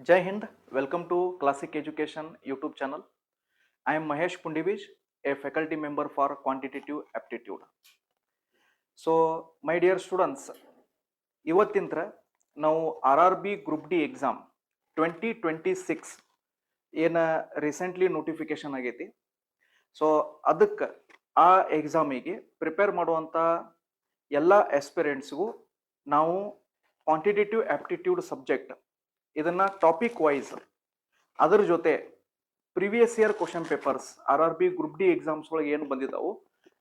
Jai Hind, welcome to Classic Education YouTube channel. I am Mahesh Pundivij, a faculty member for Quantitative Aptitude. So, my dear students, ಇವತ್ತಿಂತ್ರ ನಾವು RRB Group D exam 2026 ಏನ recently notification ಆಗೈತಿ. So ಅದಕ್ಕೆ ಆ ಎಕ್ಸಾಮಿಗೆ prepare ಮಾಡುವಂಥ ಎಲ್ಲ ಆಸ್ಪಿರೆಂಟ್ಸ್ಗೂ ನಾವು quantitative aptitude subject ಇದನ್ನ topic wise ಅದರ ಜೊತೆ previous year question papers RRB group D exams ಒಳಗೆ ಏನು ಬಂದಿದ್ದಾವು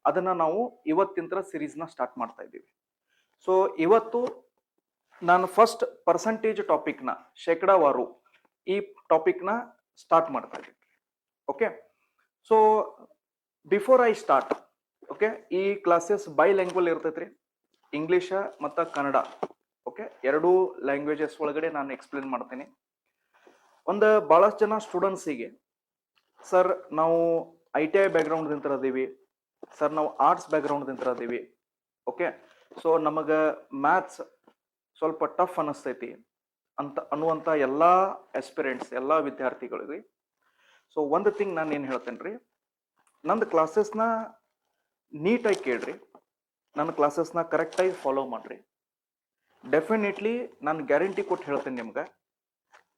ಅದನ್ನ ನಾವು ಇವತ್ತಿನ ಸಿರೀಸ್ನ ಸ್ಟಾರ್ಟ್ ಮಾಡ್ತಾ ಇದ್ದೀವಿ. ಸೊ ಇವತ್ತು ನಾನು ಫಸ್ಟ್ ಪರ್ಸೆಂಟೇಜ್ ಟಾಪಿಕ್ನ ಶೇಕಡಾವಾರು ಈ ಟಾಪಿಕ್ನ ಸ್ಟಾರ್ಟ್ ಮಾಡ್ತಾ ಇದ್ದೀನಿ. Okay, so before I start, okay, ಈ ಕ್ಲಾಸಸ್ ಬೈ ಲ್ಯಾಂಗ್ವೇಜ್ ಇರ್ತೈತ್ರಿ, ಇಂಗ್ಲಿಷ್ ಮತ್ತು ಕನ್ನಡ. ಓಕೆ, ಎರಡೂ ಲ್ಯಾಂಗ್ವೇಜಸ್ ಒಳಗಡೆ ನಾನು ಎಕ್ಸ್ಪ್ಲೇನ್ ಮಾಡ್ತೀನಿ. ಒಂದು ಭಾಳಷ್ಟು ಜನ ಸ್ಟೂಡೆಂಟ್ಸಿಗೆ ಸರ್ ನಾವು ITI ಬ್ಯಾಕ್ಗ್ರೌಂಡ್ದಿಂದ ಅದೀವಿ, ಸರ್ ನಾವು ಆರ್ಟ್ಸ್ ಬ್ಯಾಕ್ಗ್ರೌಂಡ್ದಿಂದ ಅದೀವಿ, ಓಕೆ, ಸೊ ನಮಗೆ ಮ್ಯಾಥ್ಸ್ ಸ್ವಲ್ಪ ಟಫ್ ಅನ್ನಿಸ್ತೈತಿ ಅಂತ ಅನ್ನುವಂಥ ಎಲ್ಲ ಆಸ್ಪಿರೆಂಟ್ಸ್ ಎಲ್ಲ ವಿದ್ಯಾರ್ಥಿಗಳಿಗೆ ಸೊ ಒಂದು ಥಿಂಗ್ ನಾನು ಏನು ಹೇಳ್ತೇನೆ ರೀ, ನಂದು ಕ್ಲಾಸಸ್ನ ನೀಟಾಗಿ ಕೇಳ್ರಿ, ನನ್ನ ಕ್ಲಾಸಸ್ನ ಕರೆಕ್ಟಾಗಿ ಫಾಲೋ ಮಾಡಿರಿ. ಡೆಫಿನೆಟ್ಲಿ ನಾನು ಗ್ಯಾರಂಟಿ ಕೊಟ್ಟು ಹೇಳ್ತೇನೆ ನಿಮ್ಗೆ,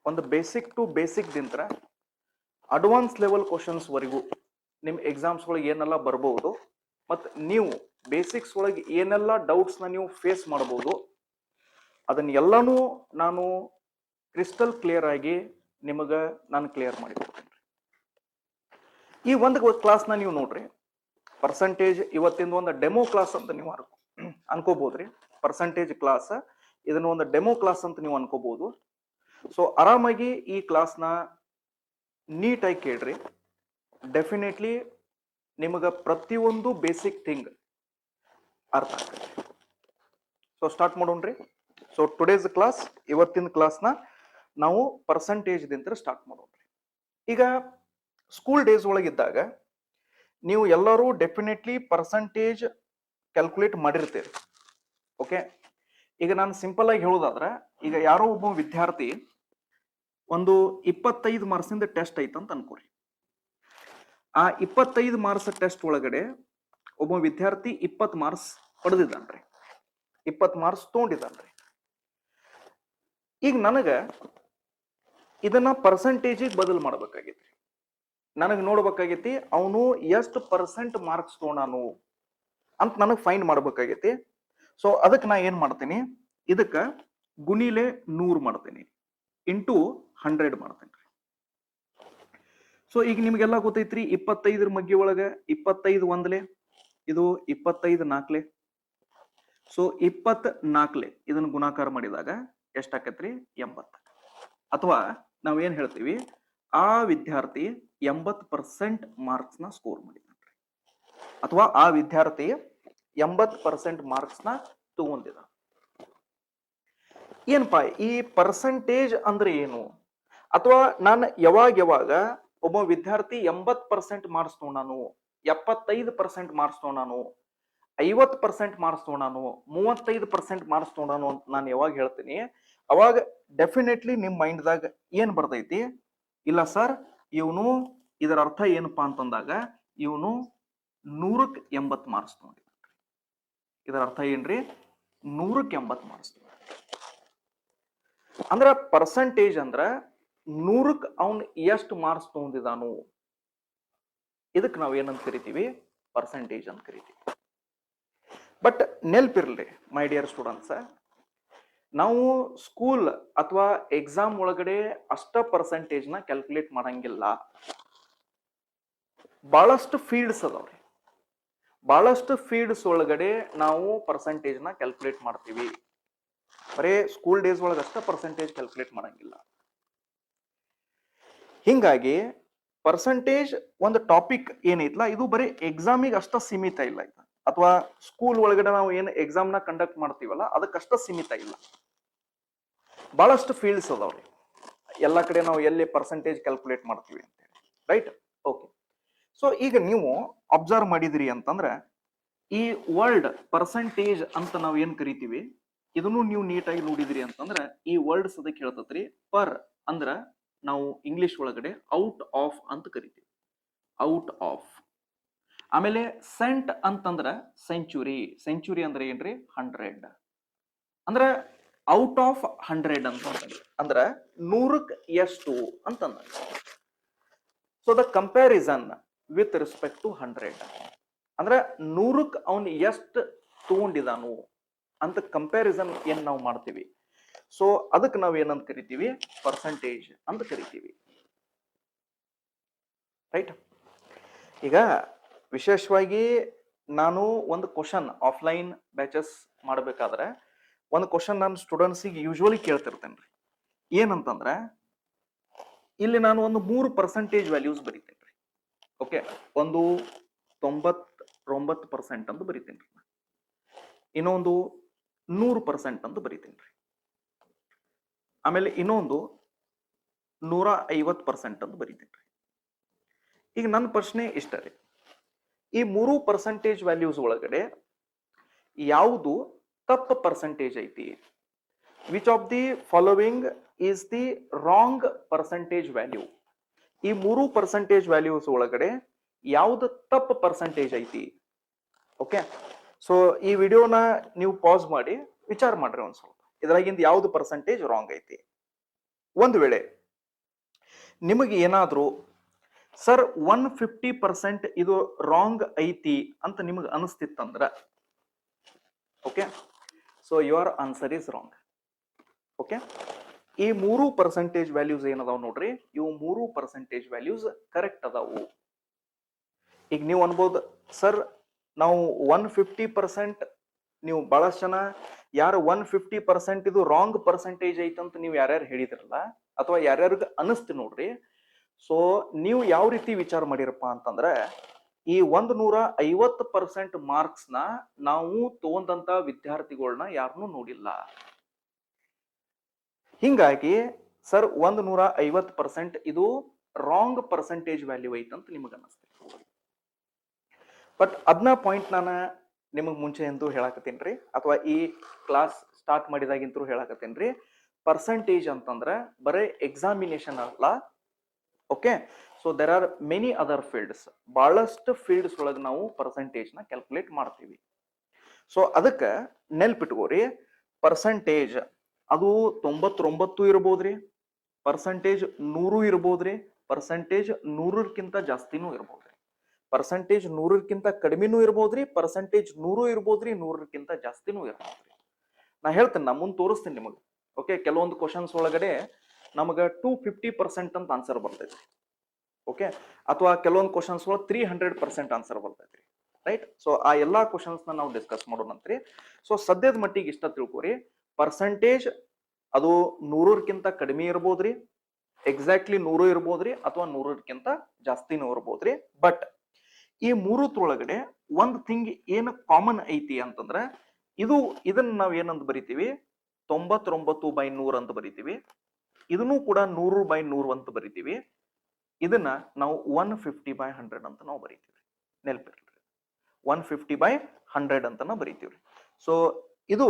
ಒಂದು ಬೇಸಿಕ್ ಟು ಬೇಸಿಕ್ದಿಂತ್ರ ಅಡ್ವಾನ್ಸ್ ಲೆವೆಲ್ ಕ್ವಶನ್ಸ್ ವರೆಗೂ ನಿಮ್ಮ ಎಕ್ಸಾಮ್ಸ್ ಒಳಗೆ ಏನೆಲ್ಲ ಬರ್ಬೋದು ಮತ್ತು ನೀವು ಬೇಸಿಕ್ಸ್ ಒಳಗೆ ಏನೆಲ್ಲ ಡೌಟ್ಸ್ನ ನೀವು ಫೇಸ್ ಮಾಡ್ಬೋದು ಅದನ್ನೆಲ್ಲನೂ ನಾನು ಕ್ರಿಸ್ಟಲ್ ಕ್ಲಿಯರ್ ಆಗಿ ನಿಮಗೆ ನಾನು ಕ್ಲಿಯರ್ ಮಾಡಿಕೊಡ್ತೇನೆ. ಈ ಒಂದು ಕ್ಲಾಸ್ನ ನೀವು ನೋಡ್ರಿ, ಪರ್ಸೆಂಟೇಜ್ ಇವತ್ತಿಂದ ಒಂದು ಡೆಮೋ ಕ್ಲಾಸ್ ಅಂತ ನೀವು ಅನ್ಕೋಬಹುದ್ರಿ. ಪರ್ಸೆಂಟೇಜ್ ಕ್ಲಾಸ್ ಇದನ್ನ ಒಂದು ಡೆಮೋ ಕ್ಲಾಸ್ ಅಂತ ನೀವು ಅನ್ಕೋಬಹುದು. ಸೊ ಆರಾಮಾಗಿ ಈ ಕ್ಲಾಸ್ನ ನೀಟಾಗಿ ಕೇಳ್ರಿ, ಡೆಫಿನೆಟ್ಲಿ ನಿಮಗೆ ಪ್ರತಿಯೊಂದು ಬೇಸಿಕ್ ಥಿಂಗ್ ಅರ್ಥ ಆಗ್ತದೆ. ಸೊ ಸ್ಟಾರ್ಟ್ ಮಾಡೋಣ್ರಿ. ಸೊ ಟುಡೇಸ್ ಕ್ಲಾಸ್, ಇವತ್ತಿನ ಕ್ಲಾಸ್ನ ನಾವು ಪರ್ಸೆಂಟೇಜ್ದಿಂದ ಸ್ಟಾರ್ಟ್ ಮಾಡೋಣ್ರಿ. ಈಗ ಸ್ಕೂಲ್ ಡೇಸ್ ಒಳಗಿದ್ದಾಗ ನೀವು ಎಲ್ಲರೂ ಡೆಫಿನೆಟ್ಲಿ ಪರ್ಸೆಂಟೇಜ್ ಕ್ಯಾಲ್ಕುಲೇಟ್ ಮಾಡಿರ್ತೀರಿ. ಓಕೆ, ಈಗ ನಾನು ಸಿಂಪಲ್ ಆಗಿ ಹೇಳೋದಾದ್ರೆ, ಈಗ ಯಾರೋ ಒಬ್ಬ ವಿದ್ಯಾರ್ಥಿ ಒಂದು 25 ಮಾರ್ಕ್ಸಿಂದ ಟೆಸ್ಟ್ ಐತಂತ ಅನ್ಕೋರಿ. ಆ 25 ಮಾರ್ಕ್ಸ್ ಟೆಸ್ಟ್ ಒಳಗಡೆ ಒಬ್ಬ ವಿದ್ಯಾರ್ಥಿ 20 ಮಾರ್ಕ್ಸ್ ಪಡೆದಿದ್ದಾನ್ರಿ, 20 ಮಾರ್ಕ್ಸ್ ತೊಗೊಂಡಿದ್ದಾನ್ರಿ. ಈಗ ನನಗೆ ಇದನ್ನ ಪರ್ಸೆಂಟೇಜಿಗೆ ಬದಲು ಮಾಡ್ಬೇಕಾಗೈತಿ. ನನಗೆ ನೋಡ್ಬೇಕಾಗೈತಿ ಅವನು ಎಷ್ಟು ಪರ್ಸೆಂಟ್ ಮಾರ್ಕ್ಸ್ ತೊಗೊಂಡಾನು ಅಂತ ನನಗೆ ಫೈಂಡ್ ಮಾಡ್ಬೇಕಾಗೈತಿ. ಸೊ ಅದಕ್ಕೆ ನಾ ಏನ್ ಮಾಡ್ತೀನಿ, ಇದಕ್ಕೆ ಗುಣಿಲೆ 100 ಮಾಡ್ತೀನಿ, ಇಂಟು 100 ಮಾಡ್ತೇನೆ. ಸೊ ಈಗ ನಿಮ್ಗೆಲ್ಲ ಗೊತ್ತೈತ್ರಿ, 25 ಮಗ್ಗಿ ಒಳಗೆ 25 ಒಂದ್ಲೆ, ಇದು 25 ನಾಲ್ಕಲೆ. ಸೊ 24 ಇದನ್ನ ಗುಣಾಕಾರ ಮಾಡಿದಾಗ ಎಷ್ಟಾಕತ್ರಿ, 80. ಅಥವಾ ನಾವ್ ಏನ್ ಹೇಳ್ತೀವಿ, ಆ ವಿದ್ಯಾರ್ಥಿ 80% ಮಾರ್ಕ್ಸ್ನ ಸ್ಕೋರ್ ಮಾಡಿದಾನ್ರಿ, ಅಥವಾ ಆ ವಿದ್ಯಾರ್ಥಿ 80% ಮಾರ್ಕ್ಸ್ನ ತಗೊಂಡಿದ. ಏನಪ್ಪಾ ಈ ಪರ್ಸೆಂಟೇಜ್ ಅಂದ್ರೆ ಏನು, ಅಥವಾ ನಾನು ಯಾವಾಗ ಒಬ್ಬ ವಿದ್ಯಾರ್ಥಿ 80% ಮಾರ್ಕ್ಸ್ ತಗೊಂಡಾನು, 75% ಮಾರ್ಕ್ಸ್ ತಗೊಂಡಾನು, 50% ಮಾರ್ಕ್ಸ್ ತಗೊಂಡಾನು, 35% ಮಾರ್ಕ್ಸ್ ತಗೊಂಡಾನು ಅಂತ ನಾನು ಯಾವಾಗ ಹೇಳ್ತೀನಿ, ಅವಾಗ ಡೆಫಿನೆಟ್ಲಿ ನಿಮ್ ಮೈಂಡ್ದಾಗ ಏನ್ ಬರ್ತೈತಿ, ಇಲ್ಲ ಸರ್ ಇವನು ಇದರ ಅರ್ಥ ಏನಪ್ಪಾ ಅಂತಂದಾಗ ಇವನು 100ಕ್ಕೆ 80 ಮಾರ್ಕ್ಸ್ ತಗೊಂಡಿದ್ದ. ಇದರ ಅರ್ಥ ಏನ್ರಿ, 100ಕ್ಕೆ 80 ಮಾರ್ಕ್ಸ್. ಅಂದ್ರ ಪರ್ಸೆಂಟೇಜ್ ಅಂದ್ರ 100ಕ್ಕೆ ಅವನ್ ಎಷ್ಟು ಮಾರ್ಕ್ಸ್ ತಗೊಂಡಿದಾನು, ಇದಕ್ಕೆ ನಾವ್ ಏನಂತ ಕರಿತೀವಿ, ಪರ್ಸೆಂಟೇಜ್ ಅಂತ ಕರಿತೀವಿ. ಬಟ್ ನೆಲ್ಪಿರ್ಲಿ ಮೈ ಡಿಯರ್ ಸ್ಟೂಡೆಂಟ್ಸ್, ನಾವು ಸ್ಕೂಲ್ ಅಥವಾ ಎಕ್ಸಾಮ್ ಒಳಗಡೆ ಅಷ್ಟ ಪರ್ಸೆಂಟೇಜ್ನ ಕ್ಯಾಲ್ಕುಲೇಟ್ ಮಾಡಂಗಿಲ್ಲ. ಬಹಳಷ್ಟು ಫೀಲ್ಡ್ಸ್ ಅದಾವ್ರಿ, ಬಹಳಷ್ಟು ಫೀಲ್ಡ್ಸ್ ಒಳಗಡೆ ನಾವು ಪರ್ಸೆಂಟೇಜ್ನ ಕ್ಯಾಲ್ಕುಲೇಟ್ ಮಾಡ್ತೀವಿ. ಬರೇ ಸ್ಕೂಲ್ ಡೇಸ್ ಒಳಗೆ ಅಷ್ಟ ಪರ್ಸೆಂಟೇಜ್ ಕ್ಯಾಲ್ಕುಲೇಟ್ ಮಾಡಂಗಿಲ್ಲ. ಹಿಂಗಾಗಿ ಪರ್ಸೆಂಟೇಜ್ ಒಂದು ಟಾಪಿಕ್ ಏನೈತ್ಲ, ಇದು ಬರೀ ಎಕ್ಸಾಮಿಗೆ ಅಷ್ಟ ಸೀಮಿತ ಇಲ್ಲ, ಅಥವಾ ಸ್ಕೂಲ್ ಒಳಗಡೆ ನಾವು ಏನು ಎಕ್ಸಾಮ್ನ ಕಂಡಕ್ಟ್ ಮಾಡ್ತೀವಲ್ಲ ಅದಕ್ಕಷ್ಟ ಸೀಮಿತ ಇಲ್ಲ. ಬಹಳಷ್ಟು ಫೀಲ್ಡ್ಸ್ ಅದಾವ್ರಿ, ಎಲ್ಲ ಕಡೆ ನಾವು ಎಲ್ಲಿ ಪರ್ಸೆಂಟೇಜ್ ಕ್ಯಾಲ್ಕುಲೇಟ್ ಮಾಡ್ತೀವಿ ಅಂತ ಹೇಳಿ, ರೈಟ್? ಓಕೆ, ಸೊ ಈಗ ನೀವು ಅಬ್ಸರ್ವ್ ಮಾಡಿದಿರಿ ಅಂತಂದ್ರೆ, ಈ ವರ್ಡ್ ಪರ್ಸೆಂಟೇಜ್ ಅಂತ ನಾವು ಏನ್ ಕರಿತೀವಿ, ಇದನ್ನು ನೀವು ನೀಟಾಗಿ ನೋಡಿದ್ರಿ ಅಂತಂದ್ರೆ ಈ ವರ್ಡ್ಸ್ ಅದಕ್ಕೆ ಹೇಳ್ತತ್ರಿ, ಪರ್ ಅಂದ್ರ ನಾವು ಇಂಗ್ಲಿಷ್ ಒಳಗಡೆ ಔಟ್ ಆಫ್ ಅಂತ ಕರಿತೀವಿ, ಔಟ್ ಆಫ್. ಆಮೇಲೆ ಸೆಂಟ್ ಅಂತಂದ್ರ ಸೆಂಚುರಿ, ಸೆಂಚುರಿ ಅಂದ್ರೆ ಏನ್ರಿ 100, ಅಂದ್ರ ಔಟ್ ಆಫ್ 100 ಅಂತ ಅಂದ್ರ 100ಕ್ಕೆ ಎಷ್ಟು ಅಂತಂದ. So the comparison with respect to 100 ಅಂದ್ರ 100ಕ್ಕೆ ಅವನು ಎಷ್ಟು ತಗೊಂಡಿದಾನು ಅಂತ ಕಂಪ್ಯಾರಿಸನ್ ಏನ್ ನಾವು ಮಾಡ್ತೀವಿ. ಸೊ ಅದಕ್ಕೆ ನಾವು ಏನಂತ ಕರಿತೀವಿ, ಪರ್ಸೆಂಟೇಜ್ ಅಂತ ಕರಿತೀವಿ, ರೈಟ್. ಈಗ ವಿಶೇಷವಾಗಿ ನಾನು ಒಂದು ಕ್ವಶನ್ ಆಫ್ಲೈನ್ ಬ್ಯಾಚಸ್ ಮಾಡಬೇಕಾದ್ರೆ ಒಂದು ಕ್ವಶನ್ ನಾನು ಸ್ಟೂಡೆಂಟ್ಸಿಗೆ ಯೂಶುವಲಿ ಕೇಳ್ತಿರ್ತೇನೆ ರೀ. ಏನಂತಂದ್ರೆ ಇಲ್ಲಿ ನಾನು ಒಂದು 3% ವ್ಯಾಲ್ಯೂಸ್ ಬರಿತೇನೆ ರೀ. ಓಕೆ, ಒಂದು 99% ಅಂತ ಬರಿತೇನೆ ರೀ, ಇನ್ನೊಂದು 100% ಅಂತ ಬರಿತೇನೆ ರೀ, ಆಮೇಲೆ ಇನ್ನೊಂದು 150% ಅಂತ ಬರಿತೇನೆ ರೀ. ಈಗ ನನ್ನ ಪ್ರಶ್ನೆ ಇಷ್ಟ ರೀ, ಈ 3% ವ್ಯಾಲ್ಯೂಸ್ ಒಳಗಡೆ ಯಾವುದು ತಪ್ಪು ಪರ್ಸೆಂಟೇಜ್ ಐತಿ? Which of the following is the wrong percentage value? ಈ 3% ವ್ಯಾಲ್ಯೂಸ್ ಒಳಗಡೆ ಯಾವ್ದು ತಪ್ಪು ಪರ್ಸೆಂಟೇಜ್ ಐತಿ? ಓಕೆ, ಸೊ ಈ ವಿಡಿಯೋನ ನೀವು ಪಾಸ್ ಮಾಡಿ ವಿಚಾರ ಮಾಡ್ರಿ ಒಂದ್ ಸ್ವಲ್ಪ, ಇದ್ರಾಗಿಂದ ಯಾವ್ದು ಪರ್ಸೆಂಟೇಜ್ ರಾಂಗ್ ಐತಿ. ಒಂದು ವೇಳೆ ನಿಮಗೆ ಏನಾದ್ರೂ ಸರ್ 150% ಇದು ರಾಂಗ್ ಐತಿ ಅಂತ ನಿಮಗೆ ಅನಿಸ್ತಿತ್ತಂದ್ರ, okay, so your answer is wrong. Okay, ಈ 3% ವ್ಯಾಲ್ಯೂಸ್ ಏನದಾವ್ ನೋಡ್ರಿ, ಇವು 3% ವ್ಯಾಲ್ಯೂಸ್ ಕರೆಕ್ಟ್ ಅದಾವು. ಈಗ ನೀವು ಅನ್ಬೋದು ಸರ್ ನಾವು 150%, ನೀವು ಬಹಳಷ್ಟು ಜನ ಯಾರು 150% ಇದು ರಾಂಗ್ ಪರ್ಸೆಂಟೇಜ್ ಐತಂತ ನೀವು ಯಾರ್ಯಾರು ಹೇಳಿದ್ರಲ್ಲ ಅಥವಾ ಯಾರ್ಯಾರಿಗೆ ಅನಿಸ್ತು ನೋಡ್ರಿ. ಸೊ ನೀವು ಯಾವ ರೀತಿ ವಿಚಾರ ಮಾಡಿರಪ್ಪ ಅಂತಂದ್ರೆ, ಈ 150% ಮಾರ್ಕ್ಸ್ ನ ನಾವು ತಗೊಂಡಂತ ವಿದ್ಯಾರ್ಥಿಗಳನ್ನ ಯಾರನ್ನೂ ನೋಡಿಲ್ಲ. ಹಿಂಗಾಗಿ ಸರ್ 150% ಇದು ರಾಂಗ್ ಪರ್ಸೆಂಟೇಜ್ ವ್ಯಾಲ್ಯೂ ಐತಂತ ನಿಮಗೆ ಅನಿಸ್ತದೆ. ಬಟ್ ಅದನ್ನ ಪಾಯಿಂಟ್ ನಾನು ನಿಮಗೆ ಮುಂಚೆ ಅಂತೂ ಹೇಳಕತ್ತೇನ್ರಿ, ಅಥವಾ ಈ ಕ್ಲಾಸ್ ಸ್ಟಾರ್ಟ್ ಮಾಡಿದಾಗಿಂತೂ ಹೇಳಕತ್ತೇನ್ರಿ, ಪರ್ಸೆಂಟೇಜ್ ಅಂತಂದ್ರೆ ಬರೀ ಎಕ್ಸಾಮಿನೇಷನ್ ಅಲ್ಲ. Okay, so there are many other fields, ಬಹಳಷ್ಟು ಫೀಲ್ಡ್ಸ್ ಒಳಗೆ ನಾವು ಪರ್ಸೆಂಟೇಜ್ ನ ಕ್ಯಾಲ್ಕುಲೇಟ್ ಮಾಡ್ತೀವಿ. ಸೊ ಅದಕ್ಕೆ ನೆನ್ಪಿಟ್ಕೋರಿ, ಪರ್ಸೆಂಟೇಜ್ ಅದು 99 ಇರ್ಬೋದ್ರಿ, ಪರ್ಸೆಂಟೇಜ್ 100 ಇರ್ಬೋದ್ರಿ, ಪರ್ಸೆಂಟೇಜ್ 100ಕ್ಕಿಂತ ಜಾಸ್ತಿನೂ ಇರ್ಬೋದ್ರಿ, ಪರ್ಸೆಂಟೇಜ್ 100ಕ್ಕಿಂತ ಕಡಿಮೆನೂ ಇರ್ಬೋದ್ರಿ, ಪರ್ಸೆಂಟೇಜ್ 100 ಇರ್ಬೋದ್ರಿ, 100ಕ್ಕಿಂತ ಜಾಸ್ತಿನೂ ಇರ್ಬೋದ್ರಿ. ನಾ ಹೇಳ್ತೇನೆ, ನಾ ಮುಂದೆ ತೋರಿಸ್ತೀನಿ ನಿಮಗೆ. ಓಕೆ, ಕೆಲವೊಂದು ಕ್ವಶನ್ಸ್ ಒಳಗಡೆ ನಮಗೆ 250% ಅಂತ ಆನ್ಸರ್ ಬರ್ತೈತಿ. ಓಕೆ, ಅಥವಾ ಕೆಲವೊಂದು ಕ್ವಶನ್ಸ್ ಒಳಗೆ 300% ಆನ್ಸರ್ ಬರ್ತೈತಿ, ರೈಟ್. ಸೊ ಆ ಎಲ್ಲಾ ಕ್ವಶನ್ಸ್ ನಾವು ಡಿಸ್ಕಸ್ ಮಾಡೋಣಂತ್ರಿ. ಸೊ ಸದ್ಯದ ಮಟ್ಟಿಗೆ ಇಷ್ಟ ತಿಳ್ಕೊರಿ, ಪರ್ಸೆಂಟೇಜ್ ಅದು 100ಕ್ಕಿಂತ ಕಡಿಮೆ ಇರ್ಬೋದ್ರಿ, ಎಕ್ಸಾಕ್ಟ್ಲಿ 100 ಇರ್ಬೋದ್ರಿ, ಅಥವಾ 100ಕ್ಕಿಂತ ಜಾಸ್ತಿನೂ ಇರ್ಬೋದ್ರಿ. ಬಟ್ ಈ ಮೂರತ್ರೊಳಗಡೆ ಒಂದ್ ಥಿಂಗ್ ಏನು ಕಾಮನ್ ಐತಿ ಅಂತಂದ್ರೆ, ಇದನ್ನ ನಾವ್ ಏನಂತ ಬರಿತೀವಿ, 99/100 ಅಂತ ಬರಿತೀವಿ. ಇದನ್ನು ಕೂಡ 100/100 ಅಂತ ಬರಿತೀವಿ. ಇದನ್ನ ನಾವು 150/100 ಅಂತ ನಾವು ಬರಿತೀವಿ. ನೆನಪಿರ್ಲಿ, 150/100 ಅಂತ ನಾವು ಬರಿತೀವಿ. ಸೊ ಇದು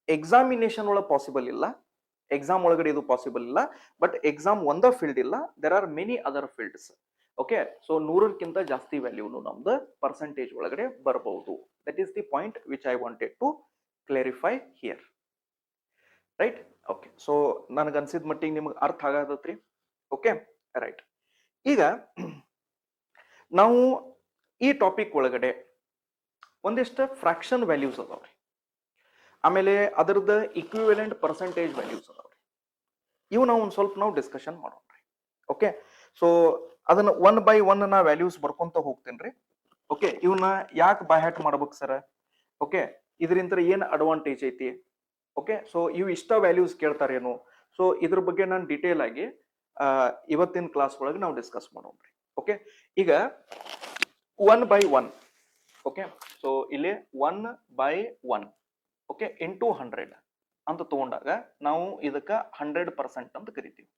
ಎಕ್ಸಾಮಿನೇಷನ್ ಒಳಗೆ ಪಾಸಿಬಲ್ ಇಲ್ಲ, ಎಕ್ಸಾಮ್ ಒಳಗಡೆ ಇದು ಪಾಸಿಬಲ್ ಇಲ್ಲ. ಬಟ್ ಎಕ್ಸಾಮ್ ಒಂದ ಫೀಲ್ಡ್ ಇಲ್ಲ, there are many other fields. Okay, so 100ಕ್ಕಿಂತ ಜಾಸ್ತಿ ವ್ಯಾಲ್ಯೂನು ನಮ್ದು ಪರ್ಸೆಂಟೇಜ್ ಒಳಗಡೆ ಬರಬಹುದು. That is the point which I wanted to clarify here, right. Okay, so ನನಗೆ ಅನ್ಸಿದ ಮಟ್ಟಿಗೆ ನಿಮ್ಗೆ ಅರ್ಥ ಆಗತೈತ್ರಿ. Okay, right. ಈಗ ನಾವು ಈ ಟಾಪಿಕ್ ಒಳಗಡೆ ಒಂದಿಷ್ಟು ಫ್ರಾಕ್ಷನ್ ವ್ಯಾಲ್ಯೂಸ್ ಅದಾವ್ರಿ, ಆಮೇಲೆ ಅದರದ ಇಕ್ವಿವೆಲೆಂಟ್ ಪರ್ಸೆಂಟೇಜ್ ವ್ಯಾಲ್ಯೂಸ್ ಅದಾವ್ರಿ. ಇವು ನಾವು ಒಂದು ಸ್ವಲ್ಪ ನಾವು ಡಿಸ್ಕಷನ್ ಮಾಡೋಣ್ರಿ. ಓಕೆ, ಸೊ ಅದನ್ನ 1 by 1 ನಾ ವ್ಯಾಲ್ಯೂಸ್ ಬರ್ಕೊಂತ ಹೋಗ್ತೇನ್ರಿ. ಓಕೆ, ಇವನ್ನ ಯಾಕೆ ಬೈ ಹ್ಯಾಟ್ ಮಾಡ್ಬೇಕು ಸರ್? ಓಕೆ, ಇದರಿಂದ ಏನ್ ಅಡ್ವಾಂಟೇಜ್ ಐತಿ? ಓಕೆ, ಸೊ ಇವು ಇಷ್ಟ ವ್ಯಾಲ್ಯೂಸ್ ಕೇಳ್ತಾರೇನು? ಸೊ ಇದ್ರ ಬಗ್ಗೆ ನಾನು ಡೀಟೇಲ್ ಆಗಿ ಇವತ್ತಿನ ಕ್ಲಾಸ್ ಒಳಗೆ ನಾವು ಡಿಸ್ಕಸ್ ಮಾಡೋಣ್ರಿ. ಓಕೆ, ಈಗ 1 by 1. ಓಕೆ, ಸೊ ಇಲ್ಲಿ 1 by 1 ಓಕೆ ಇಂಟು 100 ಅಂತ ತಗೊಂಡಾಗ ನಾವು ಇದಕ್ಕೆ 100% ಅಂತ ಕರಿತೀವಿ.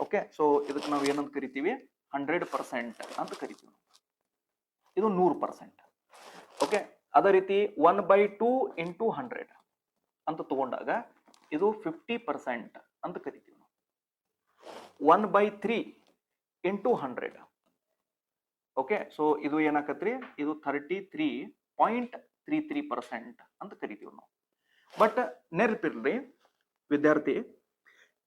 ಓಕೆ, ಸೊ ಇದಕ್ಕೆ ನಾವು ಏನಂತ ಕರಿತೀವಿ, 100% ಅಂತ ಕರಿತೀವಿ. ಇದು 100%. ಓಕೆ, ಅದೇ ರೀತಿ 1 by 2 ಇಂಟು 100 ಅಂತ ತಗೊಂಡಾಗ ಇದು 50% ಅಂತ ಕರಿತೀವಿ. 1/3 ಇಂಟು 100. ಓಕೆ, ಸೊ ಇದು ಏನಾಕತ್ರಿ, ಇದು 33.33% ಅಂತ ಕರಿತೀವಿ ನಾವು. ಬಟ್ ನೆನಪಿರ್ಲಿ ವಿದ್ಯಾರ್ಥಿ,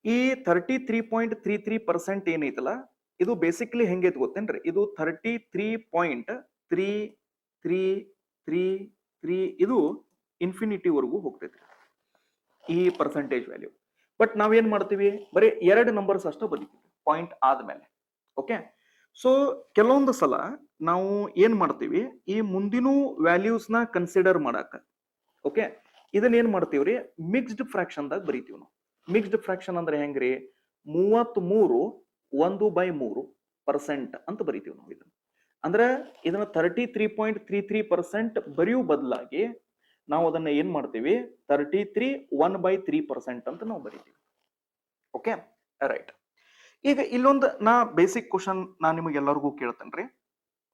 ಈ 33.33% ಏನೈತಲ್ಲ, ಇದು ಬೇಸಿಕ್ಲಿ ಹೆಂಗೈತಿ ಗೊತ್ತೇನ್ರಿ, ಇದು 33.333 ಇದು ಇನ್ಫಿನಿಟಿ ವರೆಗೂ ಹೋಗ್ತೈತಿ ಈ ಪರ್ಸೆಂಟೇಜ್ ವ್ಯಾಲ್ಯೂ. ಬಟ್ ನಾವೇನ್ ಮಾಡ್ತೀವಿ, ಬರೀ 2 ನಂಬರ್ಸ್ ಅಷ್ಟು ಬರೀತೀವಿ ಪಾಯಿಂಟ್ ಆದ್ಮೇಲೆ. ಓಕೆ, ಸೊ ಕೆಲವೊಂದು ಸಲ ನಾವು ಏನ್ ಮಾಡ್ತೀವಿ, ಈ ಮುಂದಿನ ವ್ಯಾಲ್ಯೂಸ್ ನ ಕನ್ಸಿಡರ್ ಮಾಡಾಕ ಓಕೆ ಇದನ್ನ ಏನ್ ಮಾಡ್ತೀವ್ರಿ, ಮಿಕ್ಸ್ಡ್ ಫ್ರಾಕ್ಷನ್ ದಾಗ ಬರೀತೀವಿ ನಾವು. ಮಿಕ್ಸ್ಡ್ ಫ್ರಾಕ್ಷನ್ ಅಂದ್ರೆ ಹೆಂಗ್ರಿ, 33 1/3% ಅಂತ ಬರೀತೀವಿ ನಾವು ಇದನ್ನ. ಅಂದ್ರೆ ಇದನ್ನ 33.33% ಬರೆಯೋ ಬದಲಾಗಿ ನಾವು ಅದನ್ನ ಏನ್ ಮಾಡ್ತೀವಿ, 33 1/3% ಅಂತ ನಾವು ಬರೀತೀವಿ. Okay right. ಈಗ ಇಲ್ಲೊಂದು ನಾ ಬೇಸಿಕ್ ಕ್ವಶನ್ ನಾನು ನಿಮಗೆ ಎಲ್ಲರಿಗೂ ಕೇಳ್ತೇನ್ರಿ.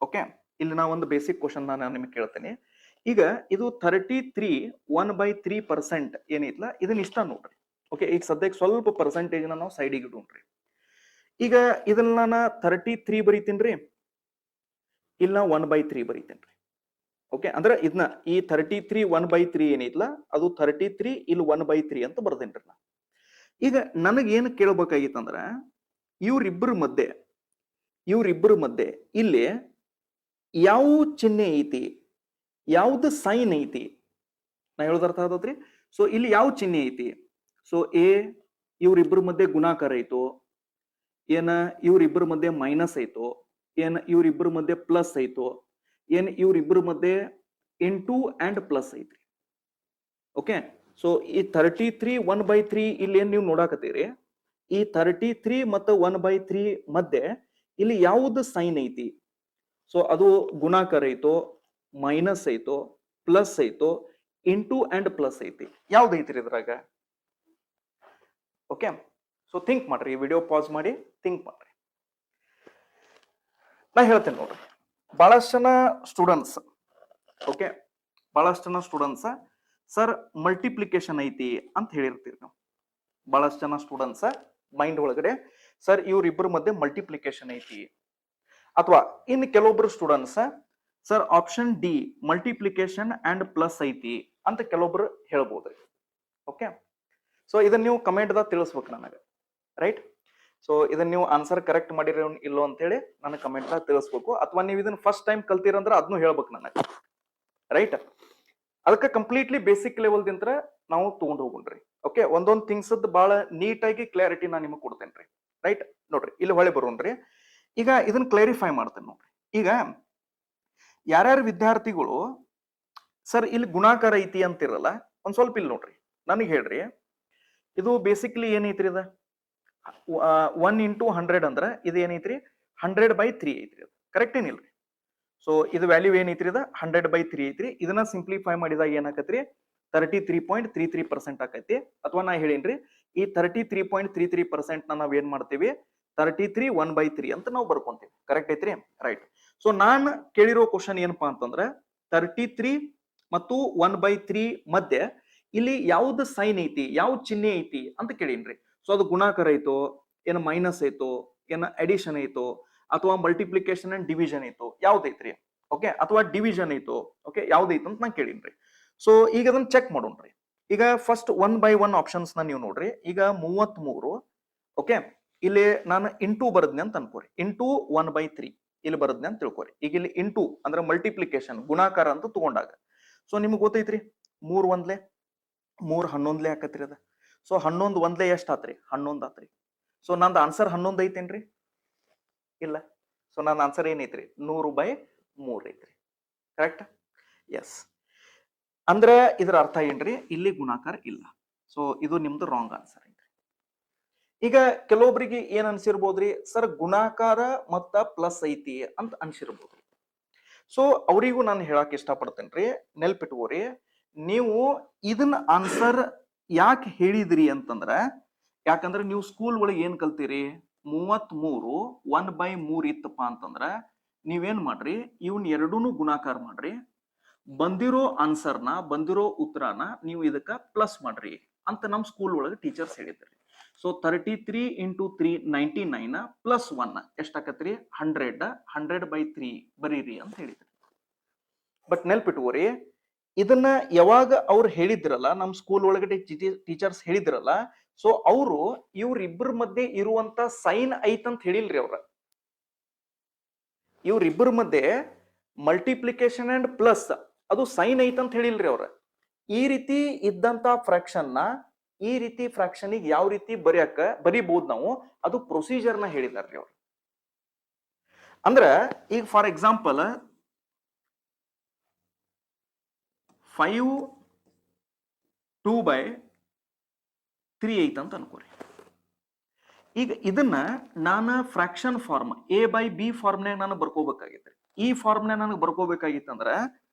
ಓಕೆ, ಇಲ್ಲಿ ನಾ ಒಂದು ಬೇಸಿಕ್ ಕ್ವಶನ್ ನಾನು ನಿಮಗೆ ಕೇಳ್ತೇನೆ. ಈಗ ಇದು 33 1/3% ಏನೈತ್ಲ, ಇದನ್ನ ಇಷ್ಟ ನೋಡ್ರಿ. ಓಕೆ, ಈಗ ಸದ್ಯಕ್ಕೆ ಸ್ವಲ್ಪ ಪರ್ಸೆಂಟೇಜ್ ನಾವು ಸೈಡಿಗೆ ಇಡೋಣ್ರಿ. ಈಗ ಇದನ್ನ ನಾನು 33 ಬರೀತೀನ್ರಿ, ಇಲ್ಲ 1/3 ಬರೀತೇನ್ರಿ. ಓಕೆ, ಅಂದ್ರೆ ಇದನ್ನ ಈ 33 1/3 ಏನೈತ್ಲ, ಅದು 33 ಇಲ್ಲಿ 1/3 ಅಂತ ಬರ್ದೇನ್ರಿ ನಾ. ಈಗ ನನಗೆ ಏನು ಕೇಳ್ಬೇಕಾಗಿತ್ತಂದ್ರ, ಇವ್ರಿಬ್ಬರ ಮಧ್ಯೆ ಇಲ್ಲಿ ಯಾವ ಚಿಹ್ನೆ ಐತಿ, ಯಾವ್ದು ಸೈನ್ ಐತಿ, ನಾ ಹೇಳೋದ್ ಅರ್ಥ ಆದತ್ರಿ. ಸೊ ಇಲ್ಲಿ ಯಾವ ಚಿಹ್ನೆ ಐತಿ, ಸೊ ಇವ್ರಿಬ್ಬರ ಮಧ್ಯೆ ಗುಣಾಕಾರ ಐತೋ, ಏನ ಇವ್ರಿಬ್ಬರ ಮಧ್ಯೆ ಮೈನಸ್ ಐತೋ, ಏನ್ ಇವ್ರಿಬ್ಬರ ಮಧ್ಯೆ ಪ್ಲಸ್ ಐತೋ, ಏನ್ ಇವ್ರಿಬ್ಬರ ಮಧ್ಯೆ ಇಂಟು ಅಂಡ್ ಪ್ಲಸ್ ಐತ್ರಿ. ಓಕೆ, ಸೊ ಈ 33 1/3 ಇಲ್ಲಿ ಏನ್ ನೀವು ನೋಡಾಕತ್ತೀರಿ, ಈ 33 ಮತ್ತು 1/3 ಮಧ್ಯೆ ಇಲ್ಲಿ ಯಾವ್ದು ಸೈನ್ ಐತಿ, ಸೊ ಅದು ಗುಣಾಕಾರ ಐತೋ, ಮೈನಸ್ ಐತೋ, ಪ್ಲಸ್ ಐತೋ, ಇಂಟು ಅಂಡ್ ಪ್ಲಸ್ ಐತಿ, ಯಾವ್ದು ಐತ್ರಿ ಇದ್ರಾಗ? ಓಕೆ, ಸೊ ಥಿಂಕ್ ಮಾಡ್ರಿ, ವಿಡಿಯೋ ಪಾಸ್ ಮಾಡಿ ಥಿಂಕ್ ಮಾಡ್ರಿ. ನಾ ಹೇಳ್ತೇನೆ ನೋಡ್ರಿ, ಬಹಳಷ್ಟು ಜನ ಸ್ಟೂಡೆಂಟ್ಸ್, ಓಕೆ ಬಹಳಷ್ಟು ಜನ ಸ್ಟೂಡೆಂಟ್ಸ್ ಸರ್ ಮಲ್ಟಿಪ್ಲಿಕೇಶನ್ ಐತಿ ಅಂತ ಹೇಳಿರ್ತೀರಿ ನಾವು. ಬಹಳಷ್ಟು ಜನ ಸ್ಟೂಡೆಂಟ್ಸ್ ಮೈಂಡ್ ಒಳಗಡೆ ಸರ್ ಇವ್ರಿಬ್ಬರ ಮಧ್ಯೆ ಮಲ್ಟಿಪ್ಲಿಕೇಶನ್ ಐತಿ, ಅಥವಾ ಇನ್ನು ಕೆಲವೊಬ್ರು students sir option D multiplication and plus ಐತಿ ಅಂತ ಕೆಲವೊಬ್ರು ಹೇಳ್ಬೋದ್ರಿ. ಓಕೆ, ಸೊ ಇದನ್ನ ನೀವು ಕಮೆಂಟ್ ದಾಗ ತಿಳಿಸ್ಬೇಕು ನನಗೆ, ರೈಟ್? ಸೊ ಇದನ್ನ ನೀವು ಆನ್ಸರ್ ಕರೆಕ್ಟ್ ಮಾಡಿರೋ ಇಲ್ಲೋ ಅಂತ ಹೇಳಿ ನನಗೆ ಕಮೆಂಟ್ ದಾಗ ತಿಳಿಸ್ಬೇಕು, ಅಥವಾ ನೀವು ಇದನ್ನ ಫಸ್ಟ್ ಟೈಮ್ ಕಲ್ತೀರಂದ್ರೆ ಅದನ್ನು ಹೇಳ್ಬೇಕು ನನಗೆ, ರೈಟ್? ಅದಕ್ಕೆ ಕಂಪ್ಲೀಟ್ಲಿ ಬೇಸಿಕ್ ಲೆವೆಲ್ ದಿಂತ್ರ ನಾವು ತಗೊಂಡು ಹೋಗ್ರಿ. ಓಕೆ, ಒಂದೊಂದು ಥಿಂಗ್ಸ್ ಬಹಳ ನೀಟಾಗಿ ಕ್ಲಾರಿಟಿ ನಾನು ನಿಮಗೆ ಕೊಡ್ತೇನೆ, ರೈಟ್? ನೋಡ್ರಿ ಇಲ್ಲಿ ಹೊಳೆ ಬರೋನ್ರಿ. ಈಗ ಇದನ್ನ ಕ್ಲಾರಿಫೈ ಮಾಡ್ತೇನೆ ನೋಡ್ರಿ. ಈಗ ಯಾರ್ಯಾರು ವಿದ್ಯಾರ್ಥಿಗಳು ಸರ್ ಇಲ್ಲಿ ಗುಣಾಕಾರ ಐತಿ ಅಂತಿರಲ್ಲ, ಒಂದ್ ಸ್ವಲ್ಪ ಇಲ್ಲಿ ನೋಡ್ರಿ, ನನಗೆ ಹೇಳ್ರಿ, ಇದು ಬೇಸಿಕ್ಲಿ ಏನೈತ್ರಿ, ಇದ 1 × 100 ಅಂದ್ರ ಇದು ಏನೈತ್ರಿ, 100/3 ಐತ್ರಿ. ಅದು ಕರೆಕ್ಟ್ ಏನಿಲ್ರಿ? ಸೊ ಇದು ವ್ಯಾಲ್ಯೂ ಏನೈತ್ರಿ, ಇದ 100/3 ಐತ್ರಿ. ಇದನ್ನ ಸಿಂಪ್ಲಿಫೈ ಮಾಡಿದಾಗ ಏನಾಕತ್ರಿ, 33.33% ಆಕೈತಿ. ಅಥವಾ ನಾ ಹೇಳೇನ್ರಿ, ಈ 33.33% ನಾವ್ ಏನ್ ಮಾಡ್ತೀವಿ, 33 1/3 ಅಂತ ನಾವು ಬರ್ಕೊಂತೀವಿ. ಕರೆಕ್ಟ್ ಐತ್ರಿ? ರೈಟ್. ಸೊ ನಾನ್ ಕೇಳಿರೋ ಕ್ವಶನ್ ಏನಪ್ಪಾ ಅಂತಂದ್ರ, 33 ಮತ್ತು 1/3 ಮಧ್ಯೆ ಇಲ್ಲಿ ಯಾವ್ದು ಸೈನ್ ಐತಿ, ಯಾವ ಚಿಹ್ನೆ ಐತಿ ಅಂತ ಕೇಳೀನ್ರಿ. ಸೊ ಅದು ಗುಣಾಕಾರ ಐತೋ, ಏನ ಮೈನಸ್ ಐತೋ, ಏನ ಅಡಿಷನ್ ಐತೋ, ಅಥವಾ ಮಲ್ಟಿಪ್ಲಿಕೇಶನ್ ಅಂಡ್ ಡಿವಿಷನ್ ಐತೋ, ಯಾವ್ದೈತ್ರಿ? ಓಕೆ, ಅಥವಾ ಡಿವಿಷನ್ ಐತೋ, ಓಕೆ ಯಾವ್ದೈತು ಅಂತ ನಾ ಕೇಳೀನ್ರಿ. ಸೊ ಈಗ ಅದನ್ನ ಚೆಕ್ ಮಾಡೋಣ್ರಿ. ಈಗ ಫಸ್ಟ್ 1/1 ಆಪ್ಷನ್ಸ್ ನ ನೀವು ನೋಡ್ರಿ. ಈಗ 33, ಓಕೆ ಇಲ್ಲಿ ನಾನು ಇಂಟು ಬರದ್ನಿ ಅಂತ ಅನ್ಕೋರಿ, ಇಂಟು 1/3 ಇಲ್ಲಿ ಬರದ್ನಿ ಅಂತ ತಿಳ್ಕೊರಿ. ಈಗ ಇಲ್ಲಿ ಇಂಟು ಅಂದ್ರೆ ಮಲ್ಟಿಪ್ಲಿಕೇಶನ್ ಗುಣಾಕಾರ ಅಂತ ತಗೊಂಡಾಗ ಸೊ ನಿಮ್ಗೆ ಗೊತ್ತೈತ್ರಿ, 3 1 3 11 ಆಕತ್ರಿ ಅದ. ಸೊ 11 1 ಎಷ್ಟ್ ಆತ್ರಿ, 11 ಆತ್ರಿ. ಸೊ ನಂದು ಆನ್ಸರ್ 11 ಐತೇನ್ರಿ? ಇಲ್ಲ. ಸೊ ನನ್ನ ಆನ್ಸರ್ ಏನೈತ್ರಿ, 100/3 ಐತ್ರಿ. ಕರೆಕ್ಟ್? ಎಸ್. ಅಂದ್ರೆ ಇದರ ಅರ್ಥ ಏನ್ರಿ, ಇಲ್ಲಿ ಗುಣಾಕಾರ ಇಲ್ಲ. ಸೊ ಇದು ನಿಮ್ದು ರಾಂಗ್ ಆನ್ಸರ್ ಐತ್ರಿ. ಈಗ ಕೆಲವೊಬ್ರಿಗೆ ಏನ್ ಅನ್ಸಿರ್ಬೋದ್ರಿ, ಸರ್ ಗುಣಾಕಾರ ಮತ್ತ ಪ್ಲಸ್ ಐತಿ ಅಂತ ಅನ್ಸಿರ್ಬೋದ್ರಿ. ಸೊ ಅವರಿಗೂ ನಾನು ಹೇಳಕ್ ಇಷ್ಟಪಡ್ತೇನ್ರಿ, ನೆಲ್ಪಿಟ್ಕೋರಿ, ನೀವು ಇದನ್ನ ಆನ್ಸರ್ ಯಾಕೆ ಹೇಳಿದ್ರಿ ಅಂತಂದ್ರ, ಯಾಕಂದ್ರೆ ನೀವು ಸ್ಕೂಲ್ ಒಳಗೆ ಏನ್ ಕಲ್ತೀರಿ, 33 1/3 ಇತ್ತಪ್ಪ ಅಂತಂದ್ರ ನೀವೇನ್ ಮಾಡ್ರಿ, ಇವನ್ ಎರಡೂನು ಗುಣಾಕಾರ ಮಾಡ್ರಿ, ಬಂದಿರೋ ಆನ್ಸರ್ನ ಬಂದಿರೋ ಉತ್ತರನ ನೀವು ಇದಕ್ಕ ಪ್ಲಸ್ ಮಾಡ್ರಿ ಅಂತ ನಮ್ ಸ್ಕೂಲ್ ಒಳಗೆ ಟೀಚರ್ಸ್ ಹೇಳಿದ್ರಿ. ಸೊ 33 ಇಂಟು 3 99 ಪ್ಲಸ್ 1 ಎಷ್ಟಾಕತ್ರಿ 100 100/3 ಬರೀರಿ ಅಂತ ಹೇಳಿದ್ರಿ. ಬಟ್ ನೆನ್ಪಿಟ್ಕೋರಿ, ಇದನ್ನ ಯಾವಾಗ ಅವ್ರು ಹೇಳಿದ್ರಲ್ಲ, ನಮ್ಮ ಸ್ಕೂಲ್ ಒಳಗಡೆ ಟೀಚರ್ಸ್ ಹೇಳಿದ್ರಲ್ಲ, ಸೊ ಅವರು ಇವ್ರಿಬ್ಬರ ಮಧ್ಯೆ ಇರುವಂತ ಸೈನ್ ಐತಂತ ಹೇಳಿಲ್ರಿ ಅವ್ರ. ಇವ್ರಿಬ್ಬರ ಮಧ್ಯೆ ಮಲ್ಟಿಪ್ಲಿಕೇಶನ್ ಅಂಡ್ ಪ್ಲಸ್ ಅದು ಸೈನ್ ಐತಂತ ಹೇಳಿಲ್ರಿ ಅವ್ರ. ಈ ರೀತಿ ಇದ್ದಂತ ಫ್ರಾಕ್ಷನ್ ನ ಈ ರೀತಿ ಫ್ರಾಕ್ಷನ್ ಯಾವ ರೀತಿ ಬರಿಬಹುದು ನಾವು, ಅದು ಪ್ರೊಸೀಜರ್ ನ ಹೇಳಿದಾರ್ರಿ ಅವ್ರು. ಅಂದ್ರ ಈಗ ಫಾರ್ ಎಕ್ಸಾಂಪಲ್ 5 2/3 ಐತಂತ ಅನ್ಕೋರಿ. ಈಗ ಇದನ್ನ ನಾನು ಫ್ರಾಕ್ಷನ್ ಫಾರ್ಮ್ A/B ಫಾರ್ಮ್ನಾಗ ನಾನು ಬರ್ಕೋಬೇಕಾಗಿತ್ತು. ಈ ಫಾರ್ಮ್ನಾಗ ನನಗೆ ಬರ್ಕೋಬೇಕಾಗಿತ್ತಂದ್ರ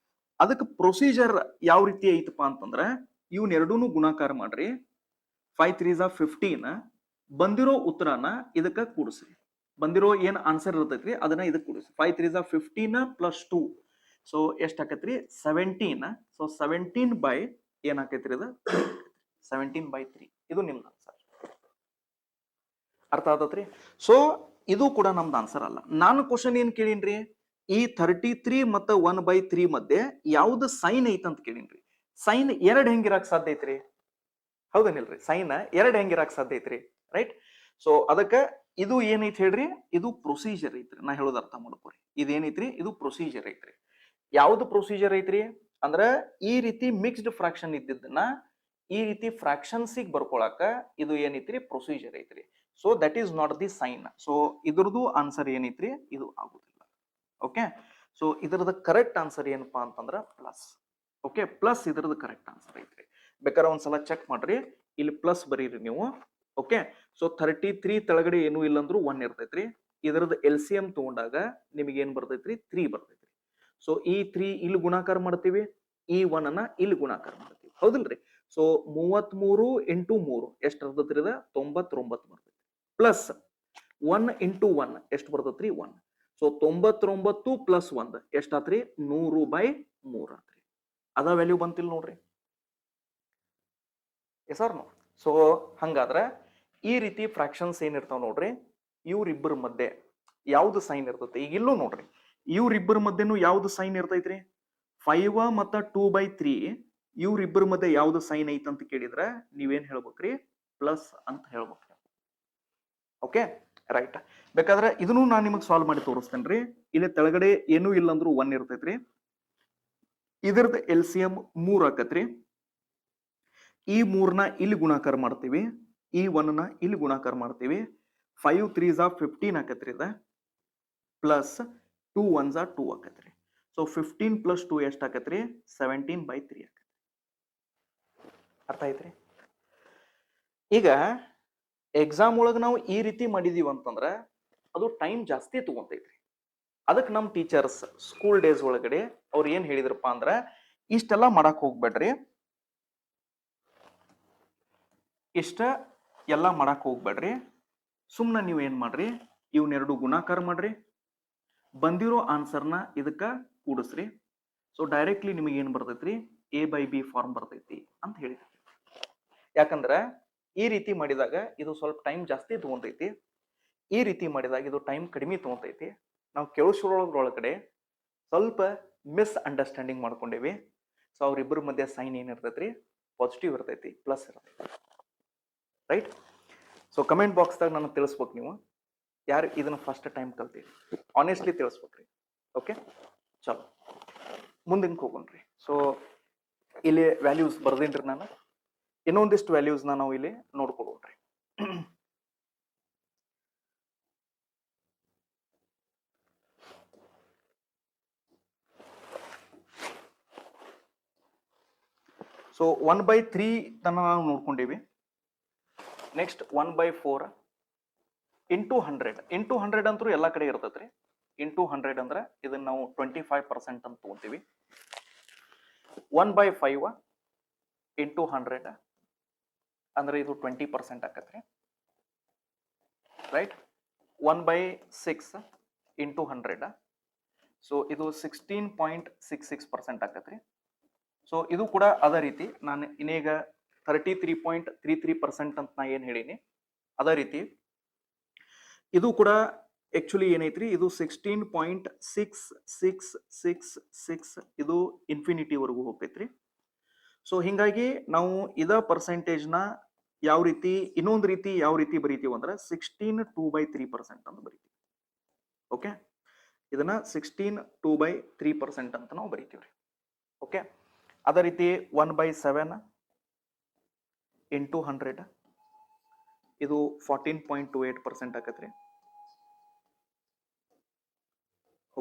ಅದಕ್ಕೆ ಪ್ರೊಸೀಜರ್ ಯಾವ ರೀತಿ ಐತಪ್ಪ ಅಂತಂದ್ರ, ಇವನ್ ಎರಡೂನು ಗುಣಾಕಾರ ಮಾಡ್ರಿ. 5 3s 15 ಬಂದಿರೋ ಉತ್ತರನ ಇದಕ್ಕ ಕೂಡಿಸ್ರಿ. ಬಂದಿರೋ ಏನ್ ಆನ್ಸರ್ ಇರ್ತೈತ್ರಿ ಅದನ್ನ ಇದಕ್ಕೆ ಕೂಡಿಸ್ರಿ. 5 3s 15 ಪ್ಲಸ್ 2 ಸೊ ಎಷ್ಟ್ ಆಕೈತ್ರಿ 17. ಸೊ 17 ಬೈ ಏನ್ ಆಕೈತ್ರಿ ಇದು 17/3. ಇದು ನಿಮ್ದು ಆನ್ಸರ್. ಅರ್ಥ ಆತತ್ರಿ? ಸೊ ಇದು ಕೂಡ ನಮ್ದು ಆನ್ಸರ್ ಅಲ್ಲ. ನಾನು ಕ್ವಶನ್ ಏನ್ ಕೇಳೀನ್ರಿ, ಈ 33 ಮತ್ತು 1/3 ಮಧ್ಯೆ ಯಾವ್ದು ಸೈನ್ ಐತಂತ ಕೇಳೀನ್ರಿ. ಸೈನ್ ಎರಡ್ ಹೆಂಗಿರಾಕ್ ಸಾಧ್ಯ ಐತ್ರಿ? ಹೌದನಿಲ್ರಿ? ಸೈನ್ ಎರಡ್ ಹೆಂಗಿರಾಕ್ ಸಾಧ್ಯ ಐತ್ರಿ? ರೈಟ್. ಸೊ ಅದಕ್ಕ ಇದು ಏನೈತಿ ಹೇಳ್ರಿ, ಇದು ಪ್ರೊಸೀಜರ್ ಐತ್ರಿ. ನಾ ಹೇಳೋದು ಅರ್ಥ ಮಾಡ್ಕೋರಿ. ಇದೇನೈತ್ರಿ, ಇದು ಪ್ರೊಸೀಜರ್ ಐತ್ರಿ. ಯಾವ್ದು ಪ್ರೊಸೀಜರ್ ಐತ್ರಿ ಅಂದ್ರ, ಈ ರೀತಿ ಮಿಕ್ಸ್ಡ್ ಫ್ರಾಕ್ಷನ್ ಇದ್ದಿದ್ದನ್ನ ಈ ರೀತಿ ಫ್ರಾಕ್ಷನ್ಸ್ ಬರ್ಕೊಳಕ ಇದು ಏನೈತ್ರಿ ಪ್ರೊಸೀಜರ್ ಐತ್ರಿ. So that is not the sign. So ಇದ್ರದ್ದು ಆನ್ಸರ್ ಏನೈತ್ರಿ, ಇದು ಆಗುದಿಲ್ಲ. ಓಕೆ. ಸೊ ಇದ್ರದ್ದು ಕರೆಕ್ಟ್ ಆನ್ಸರ್ ಏನಪ್ಪಾ ಅಂತಂದ್ರ ಪ್ಲಸ್. ಓಕೆ, ಪ್ಲಸ್ ಇದ್ರದ್ದು ಕರೆಕ್ಟ್ ಆನ್ಸರ್ ಐತ್ರಿ. ಬೇಕಾದ್ರೆ ಒಂದ್ಸಲ ಚೆಕ್ ಮಾಡ್ರಿ, ಇಲ್ಲಿ ಪ್ಲಸ್ ಬರೀರಿ ನೀವು. ಓಕೆ. ಸೊ 33 ತೆಳಗಡೆ ಏನು ಇಲ್ಲ ಅಂದ್ರೂ 1 ಇರ್ತೈತ್ರಿ. ಇದರದ್ದು LCM ತಗೊಂಡಾಗ ನಿಮಗೆ ಏನ್ ಬರ್ತೈತ್ರಿ 3 ಬರ್ತೈತ್ರಿ. ಸೊ ಈ 3 ಇಲ್ಲಿ ಗುಣಾಕಾರ ಮಾಡ್ತೀವಿ, ಈ 1 ಅನ್ನ ಇಲ್ಲಿ ಗುಣಾಕಾರ ಮಾಡ್ತೀವಿ. ಹೌದಿಲ್ರಿ? ಸೊ 33 ಇಂಟು 3 ಎಷ್ಟು ಬರ್ತೈತ್ರಿ? 99 ಬರ್ತೈತಿ. ಪ್ಲಸ್ 1 ಇಂಟು 1 ಎಷ್ಟು ಬರ್ತೈತ್ರಿ 1. ಸೊ 99 ಪ್ಲಸ್ 1 ಎಷ್ಟಾತ್ರಿ 100/3 ಆತ್ರಿ. ಅದ ವ್ಯಾಲ್ಯೂ ಬಂತಿಲ್ ನೋಡ್ರಿ. S or no? ಸೊ ಹಂಗಾದ್ರೆ ಈ ರೀತಿ ಫ್ರಾಕ್ಷನ್ಸ್ ಏನಿರ್ತಾವ ನೋಡ್ರಿ, ಇವ್ರಿಬ್ಬರ ಮಧ್ಯೆ ಯಾವ್ದು ಸೈನ್ ಇರ್ತೈತಿ? ಈಗ ಇಲ್ಲೂ ನೋಡ್ರಿ, ಇವ್ರಿಬ್ಬರ ಮಧ್ಯೆನು ಯಾವ್ದು ಸೈನ್ ಇರ್ತೈತ್ರಿ? 5 ಮತ್ತ 2/3 ಇವ್ರಿಬ್ಬರ ಮಧ್ಯೆ ಯಾವ್ದು ಸೈನ್ ಐತಂತ ಕೇಳಿದ್ರ ನೀವೇನ್ ಹೇಳ್ಬೇಕ್ರಿ? ಪ್ಲಸ್ ಅಂತ ಹೇಳ್ಬೇಕ್ರಿ. Okay, right. ಬೇಕಾದ್ರೆ ಇದನ್ನು ನಾನು ನಿಮಗೆ ಸಾಲ್ವ್ ಮಾಡಿ ತೋರಿಸ್ತೇನ್ರಿ. ಇಲ್ಲಿ ತೆಳಗಡೆ ಏನೂ ಇಲ್ಲ ಅಂದ್ರೂ 1 ಇರ್ತೈತ್ರಿ. ಇದರದ LCM 3 ಆಕತ್ರಿ. ಈ 3ನ ಇಲ್ಲಿ ಗುಣಾಕಾರ ಮಾಡ್ತೀವಿ, ಈ 1ನ ಇಲ್ಲಿ ಗುಣಾಕಾರ ಮಾಡ್ತೀವಿ. 5 3s 15 ಆಕತ್ರಿ ಇದ, ಪ್ಲಸ್ 2 1s 2 ಆಕತ್ರಿ. ಸೊ 15 ಪ್ಲಸ್ 2 ಎಷ್ಟು ಆಕತ್ರಿ? 17/3 ಆಕತ್ರಿ. ಅರ್ಥ ಐತ್ರಿ? ಈಗ ಎಕ್ಸಾಮ್ ಒಳಗ ನಾವು ಈ ರೀತಿ ಮಾಡಿದೀವಿ ಅಂತಂದ್ರ ಅದು ಟೈಮ್ ಜಾಸ್ತಿ ತಗೊಂತೈತ್ರಿ. ಅದಕ್ಕೆ ನಮ್ಮ ಟೀಚರ್ಸ್ ಸ್ಕೂಲ್ ಡೇಸ್ ಒಳಗಡೆ ಅವ್ರು ಏನ್ ಹೇಳಿದ್ರಪ್ಪ ಅಂದ್ರ, ಇಷ್ಟೆಲ್ಲ ಮಾಡಕ್ ಹೋಗ್ಬೇಡ್ರಿ, ಇಷ್ಟ ಎಲ್ಲ ಮಾಡಕ್ ಹೋಗ್ಬೇಡ್ರಿ, ಸುಮ್ನೆ ನೀವು ಏನ್ ಮಾಡ್ರಿ, ಇವನ್ನೆರಡು ಗುಣಾಕಾರ ಮಾಡ್ರಿ, ಬಂದಿರೋ ಆನ್ಸರ್ನ ಇದಕ್ಕ ಕೂಡಿಸ್ರಿ. ಸೊ ಡೈರೆಕ್ಟ್ಲಿ ನಿಮಗೆ ಏನ್ ಬರ್ತೈತ್ರಿ? A/B ಫಾರ್ಮ್ ಬರ್ತೈತಿ ಅಂತ ಹೇಳಿದ್ರಿ. ಯಾಕಂದ್ರ ಈ ರೀತಿ ಮಾಡಿದಾಗ ಇದು ಸ್ವಲ್ಪ ಟೈಮ್ ಜಾಸ್ತಿ ತಗೊಂತೈತಿ, ಈ ರೀತಿ ಮಾಡಿದಾಗ ಇದು ಟೈಮ್ ಕಡಿಮೆ ತಗೊಂತೈತಿ. ನಾವು ಕೇಳಿಸೋದ್ರೊಳಗಡೆ ಸ್ವಲ್ಪ ಮಿಸ್ ಅಂಡರ್ಸ್ಟ್ಯಾಂಡಿಂಗ್ ಮಾಡ್ಕೊಂಡೇವಿ. ಸೊ ಅವ್ರಿಬ್ಬರ ಮಧ್ಯೆ ಸೈನ್ ಏನಿರ್ತೈತ್ರಿ? ಪಾಸಿಟಿವ್ ಇರ್ತೈತಿ, ಪ್ಲಸ್ ಇರ್ತೈತಿ. ರೈಟ್. ಸೊ ಕಮೆಂಟ್ ಬಾಕ್ಸ್ದಾಗ ನಾನು ತಿಳಿಸ್ಬೇಕು, ನೀವು ಯಾರು ಇದನ್ನ ಫಸ್ಟ್ ಟೈಮ್ ಕಲ್ತೀರಿ ಆನೆಸ್ಟ್ಲಿ ತಿಳಿಸ್ಬೇಕ್ರಿ. ಓಕೆ, ಚಲೋ ಮುಂದಿನ ಹೋಗೋಣ್ರಿ. ಸೊ ಇಲ್ಲಿ ವ್ಯಾಲ್ಯೂಸ್ ಬರ್ದೇನ್ರಿ ನಾನು. ಇನ್ನೊಂದಿಷ್ಟು ವ್ಯಾಲ್ಯೂಸ್ನ ನಾವು ಇಲ್ಲಿ ನೋಡ್ಕೊಳ್ರಿ. ಸೊ 1/3 ತನ ನಾವು ನೋಡ್ಕೊಂಡೇವಿ. Next 1/4 into 100. ಇಂಟು 100 ಅಂತೂ ಎಲ್ಲ ಕಡೆ ಇರ್ತೈತ್ರಿ. ಇಂಟು 100 ಅಂದ್ರೆ ಇದನ್ನ ನಾವು 25% ಅಂತ ತಗೊಂತೀವಿ. 1/5 ಇಂಟು 100 ಅಂದ್ರೆ ಇದು 20% ಆಕತ್ರಿ. ರೈಟ್. 1/6 ಇಂಟು 100 ಸೊ ಇದು 16.66% ಆಕತ್ರಿ. ಸೊ ಇದು ಕೂಡ ಅದೇ ರೀತಿ ನಾನು ಇನ್ನೀಗ 33.33% ಅಂತ ನಾ ಏನ್ ಹೇಳೀನಿ, ಅದೇ ರೀತಿ ಇದು ಕೂಡ ಆಕ್ಚುಲಿ ಏನೈತ್ರಿ, ಇದು 16.6666 ಇದು ಇನ್ಫಿನಿಟಿವರೆಗೂ ಹೋಗ್ತೈತ್ರಿ. ಸೊ ಹಿಂಗಾಗಿ ನಾವು ಇದ ಪರ್ಸೆಂಟೇಜ್ನ ಯಾವ ರೀತಿ, ಇನ್ನೊಂದು ರೀತಿ ಯಾವ ರೀತಿ ಬರೀತೀವಿ ಅಂದ್ರೆ 16 2/3% ಅಂತ ಬರೀತೀವಿ. ಓಕೆ, ಇದನ್ನ 16 2/3% ಅಂತ ನಾವು ಬರೀತೀವ್ರಿ. ಓಕೆ, ಅದೇ ರೀತಿ 1/7 ಇಂಟು 100 ಇದು 14.28% ಆಕತ್ರಿ.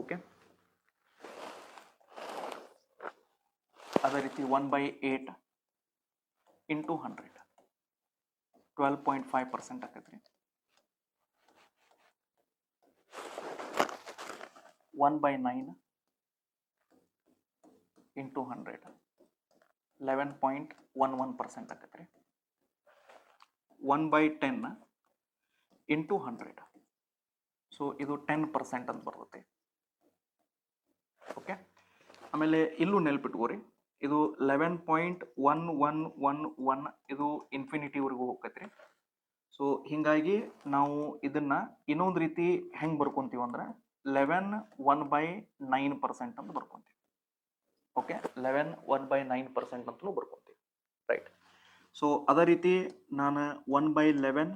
ಓಕೆ, ಅದೇ ರೀತಿ 1/8 ಇಂಟು 100 12.5% ಆಕತ್ರಿ. 1/9 ಇಂಟು 100 11.11% ಆಕತ್ರಿ. 1/10 ಇಂಟು 100 ಸೊ ಇದು 10% ಅಂತ ಬರ್ತೈತಿ. ಓಕೆ, ಆಮೇಲೆ ಇಲ್ಲೂ ನೆನಪಿಟ್ಕೋರಿ, ಇದು 11.1111 ಇದು ಇನ್ಫಿನಿಟಿವರೆಗೂ ಹೋಗ್ತೈತ್ರಿ. ಸೊ ಹಿಂಗಾಗಿ ನಾವು ಇದನ್ನ ಇನ್ನೊಂದು ರೀತಿ ಹೆಂಗ್ ಬರ್ಕೊಂತೀವಿ ಅಂದ್ರೆ 11 1/9% ಅಂತ ಬರ್ಕೊಂತೀವಿ. ಓಕೆ, 11 1/9% ಅಂತಲೂ ಬರ್ಕೊಂತೀವಿ. ರೈಟ್. ಸೊ ಅದೇ ರೀತಿ ನಾನು 1/11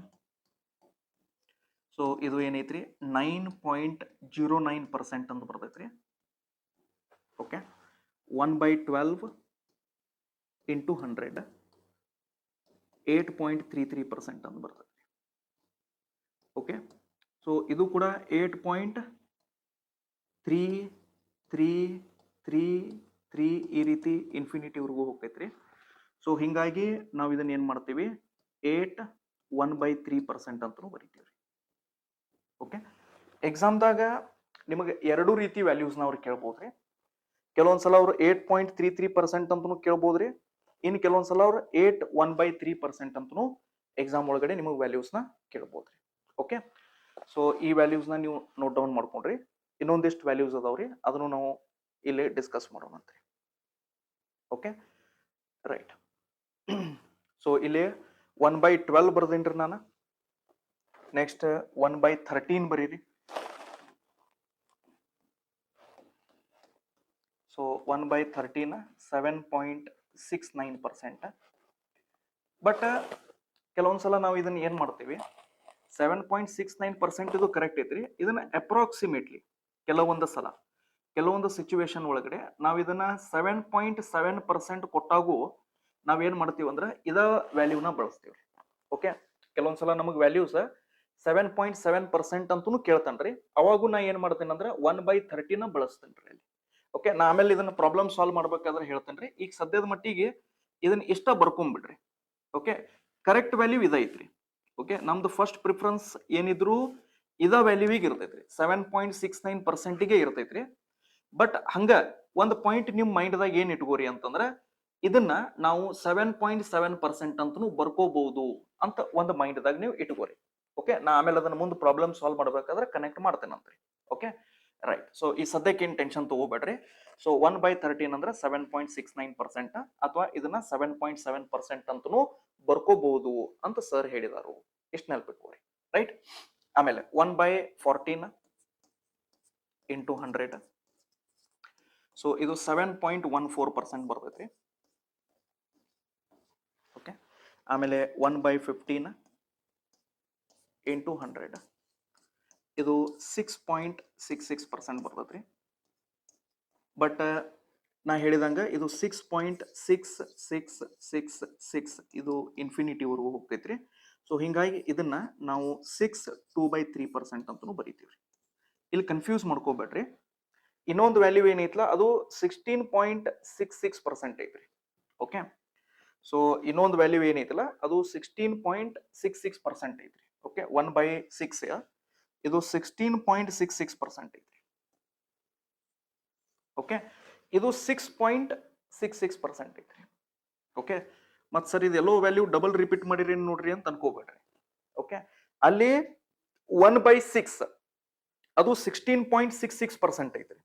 ಸೊ ಇದು ಏನೈತ್ರಿ 9.09% ಅಂತ ಬರ್ತೈತ್ರಿ. ಓಕೆ, 1/12 ಇಂಟು 100 8.33% ಅಂತ ಬರ್ತೈತಿ. ಓಕೆ, ಸೊ ಇದು ಕೂಡ 8.3333 ಈ ರೀತಿ ಇನ್ಫಿನಿಟಿವರೆಗೂ ಹೋಗ್ತೈತ್ರಿ. ಸೊ ಹಿಂಗಾಗಿ ನಾವು ಇದನ್ನ ಏನ್ ಮಾಡ್ತೀವಿ 8 1/3% ಅಂತಲೂ ಬರೀತೀವಿ. ಓಕೆ, ಎಕ್ಸಾಮ್ದಾಗ ನಿಮಗೆ ಎರಡು ರೀತಿ ವ್ಯಾಲ್ಯೂಸ್ನ ಅವ್ರು ಕೇಳ್ಬೋದ್ರಿ. ಕೆಲವೊಂದ್ಸಲ ಅವ್ರು 8.33% ಅಂತನೂ ಕೇಳ್ಬೋದ್ರಿ, ಇನ್ನು ಕೆಲವೊಂದ್ಸಲ ಅವ್ರು 8 1/3% ಅಂತನೂ ಎಕ್ಸಾಮ್ ಒಳಗಡೆ ನಿಮಗೆ ವ್ಯಾಲ್ಯೂಸ್ನ ಕೇಳ್ಬೋದ್ರಿ. ಓಕೆ, ಸೊ ಈ ವ್ಯಾಲ್ಯೂಸ್ನ ನೀವು ನೋಟ್ ಡೌನ್ ಮಾಡ್ಕೊಂಡ್ರಿ. ಇನ್ನೊಂದಿಷ್ಟು ವ್ಯಾಲ್ಯೂಸ್ ಅದಾವ್ರಿ, ಅದನ್ನು ನಾವು ಇಲ್ಲಿ ಡಿಸ್ಕಸ್ ಮಾಡೋಣಂತ್ರಿ. Okay, right. ಸೊ ಇಲ್ಲಿ 1/12 ಬರ್ದೇನ್ರಿ ನಾನು. ನೆಕ್ಸ್ಟ್ 1/13 ಬರೀರಿ. ಸೊ 1/13 7.69%. ಬಟ್ ಕೆಲವೊಂದ್ಸಲ ನಾವು ಇದನ್ನ ಏನ್ ಮಾಡ್ತೀವಿ 7.69% ಇದು ಕರೆಕ್ಟ್ ಐತ್ರಿ. ಇದನ್ನ ಅಪ್ರಾಕ್ಸಿಮೇಟ್ಲಿ ಕೆಲವೊಂದು ಸಿಚುವೇಶನ್ ಒಳಗಡೆ ನಾವು ಇದನ್ನ 7.7% ಕೊಟ್ಟಾಗೂ ನಾವೇನ್ ಮಾಡ್ತೀವಿ ಅಂದ್ರೆ ಇದ ವ್ಯಾಲ್ಯೂನ ಬಳಸ್ತೀವಿ. ಓಕೆ, ಕೆಲವೊಂದ್ಸಲ ನಮಗೆ ವ್ಯಾಲ್ಯೂಸ್ 7.7% ಅಂತೂ ಕೇಳ್ತಾನ್ರಿ, ಅವಾಗೂ ನಾ ಏನ್ ಮಾಡ್ತೇನೆ ಅಂದ್ರೆ 1/13 ಬಳಸ್ತೇನ್ರಿ ಅಲ್ಲಿ. ಓಕೆ, ನಾ ಆಮೇಲೆ ಇದನ್ನ ಪ್ರಾಬ್ಲಮ್ ಸಾಲ್ವ್ ಮಾಡ್ಬೇಕಾದ್ರೆ ಹೇಳ್ತೇನ್ರಿ. ಈಗ ಸದ್ಯದ ಮಟ್ಟಿಗೆ ಇದನ್ನ ಇಷ್ಟ ಬರ್ಕೊಂಡ್ಬಿಡ್ರಿ. ಓಕೆ, ಕರೆಕ್ಟ್ ವ್ಯಾಲ್ಯೂ ಇದೈತ್ರಿ. ಓಕೆ, ನಮ್ದು ಫಸ್ಟ್ ಪ್ರಿಫರೆನ್ಸ್ ಏನಿದ್ರು ಇದ ವ್ಯಾಲ್ಯೂವಿಗೆ ಇರ್ತೈತ್ರಿ, 7.69%ಗೆ ಇರ್ತೈತ್ರಿ. ಬಟ್ ಹಂಗ ಒಂದು ಪಾಯಿಂಟ್ ನಿಮ್ ಮೈಂಡ್ದಾಗ ಏನ್ ಇಟ್ಕೋರಿ ಅಂತಂದ್ರ ಇದನ್ನ ನಾವು 7.7% ಅಂತನೂ ಬರ್ಕೋಬಹುದು ಅಂತ ಒಂದು ಮೈಂಡ್ದಾಗ ನೀವು ಇಟ್ಕೋರಿ. ಓಕೆ, ನಾ ಆಮೇಲೆ ಅದನ್ನ ಮುಂದೆ ಪ್ರಾಬ್ಲಮ್ ಸಾಲ್ವ್ ಮಾಡ್ಬೇಕಾದ್ರೆ ಕನೆಕ್ಟ್ ಮಾಡ್ತೇನಂತ್ರಿ. Okay, right. ಸೊ ಈ ಸದ್ಯಕ್ಕೆ ಏನ್ ಟೆನ್ಷನ್ ತಗೋಬೇಡ್ರಿ. ಸೊ 1/13 ಅಂದ್ರೆ 7.69% ಅಥವಾ ಇದನ್ನ 7.7% ಅಂತನೂ ಬರ್ಕೋಬಹುದು ಅಂತ ಸರ್ ಹೇಳಿದಾರು. ಇಷ್ಟ ನೆನಪಿಟ್ಕೋರಿ. ರೈಟ್. ಆಮೇಲೆ 1/14 ಇಂಟು 100 ಸೊ ಇದು 7.14% ಬರ್ತೈತ್ರಿ. ಓಕೆ, ಆಮೇಲೆ 1/15 ಇಂಟು 100 ಇದು 6.66% ಬರ್ತೈತ್ರಿ. ಬಟ್ ನಾ ಹೇಳಿದಂಗ ಇದು 6.6666 ಇದು ಇನ್ಫಿನಿಟಿವರೆಗೂ ಹೋಗ್ತೈತ್ರಿ. ಸೊ ಹಿಂಗಾಗಿ ಇದನ್ನ ನಾವು 6 2/3% ಅಂತನೂ ಬರೀತೀವ್ರಿ. ಇಲ್ಲಿ ಕನ್ಫ್ಯೂಸ್ ಮಾಡ್ಕೋಬೇಡ್ರಿ. ಇನ್ನೊಂದು ವ್ಯಾಲ್ಯೂ ಏನೈತ್ಲ ಅದು 16.66% ಐತ್ರಿ. ಓಕೆ, ಸೊ ಇನ್ನೊಂದು ವ್ಯಾಲ್ಯೂ ಏನೈತಲ್ಲ ಅದು 16.66% ಐತ್ರಿ. ಓಕೆ, 1/6 ಇದು 16.66% ಐತ್ರಿ. ಓಕೆ, ಇದು 6.66% ಐತ್ರಿ. ಓಕೆ, ಮತ್ ಸರ್ ಇದು ಎಲ್ಲೋ ವ್ಯಾಲ್ಯೂ ಡಬಲ್ ರಿಪೀಟ್ ಮಾಡಿರಿ ನೋಡ್ರಿ ಅಂತ ಅನ್ಕೋಬೇಡ್ರಿ. ಓಕೆ, ಅಲ್ಲಿ 1/6 ಅದು 16.66% ಐತ್ರಿ.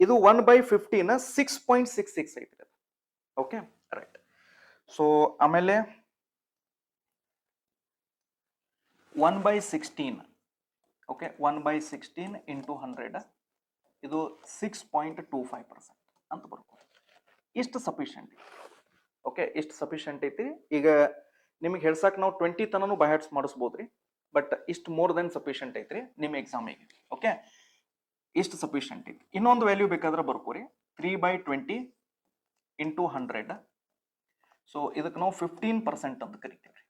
ಇದು 1/15 6.66 ಐತ್ರಿ. Okay, right. ಸೊ ಆಮೇಲೆ 1/16, ಓಕೆ 1/16 ಇಂಟು 100 ಇದು 6.25% ಅಂತ ಬರ್ಬೋದು. ಇಷ್ಟು ಸಫಿಷಿಯಂಟ್, ಓಕೆ ಇಷ್ಟು ಸಫಿಷಿಯಂಟ್ ಐತಿ. ಈಗ ನಿಮಗೆ ಹೇಳ್ಸಕ್ ನಾವು 20 ತನೂ ಬೈ ಹ್ಯಾಟ್ಸ್ ಮಾಡಿಸ್ಬೋದ್ರಿ, ಬಟ್ ಇಷ್ಟು ಮೋರ್ ದೆನ್ ಸಫಿಷಿಯಂಟ್ ಐತ್ರಿ ನಿಮ್ಮ ಎಕ್ಸಾಮಿಗೆ. ಓಕೆ ಇಷ್ಟು ಸಫಿಷಿಯಂಟ್ ಐತಿ. ಇನ್ನೊಂದು ವ್ಯಾಲ್ಯೂ ಬೇಕಾದ್ರೆ ಬರ್ಕೋರಿ, 3/20 ಇಂಟು 100. ಸೊ ಇದಕ್ಕೆ ನಾವು 15% ಅಂತ ಕರಿತೀವಿ.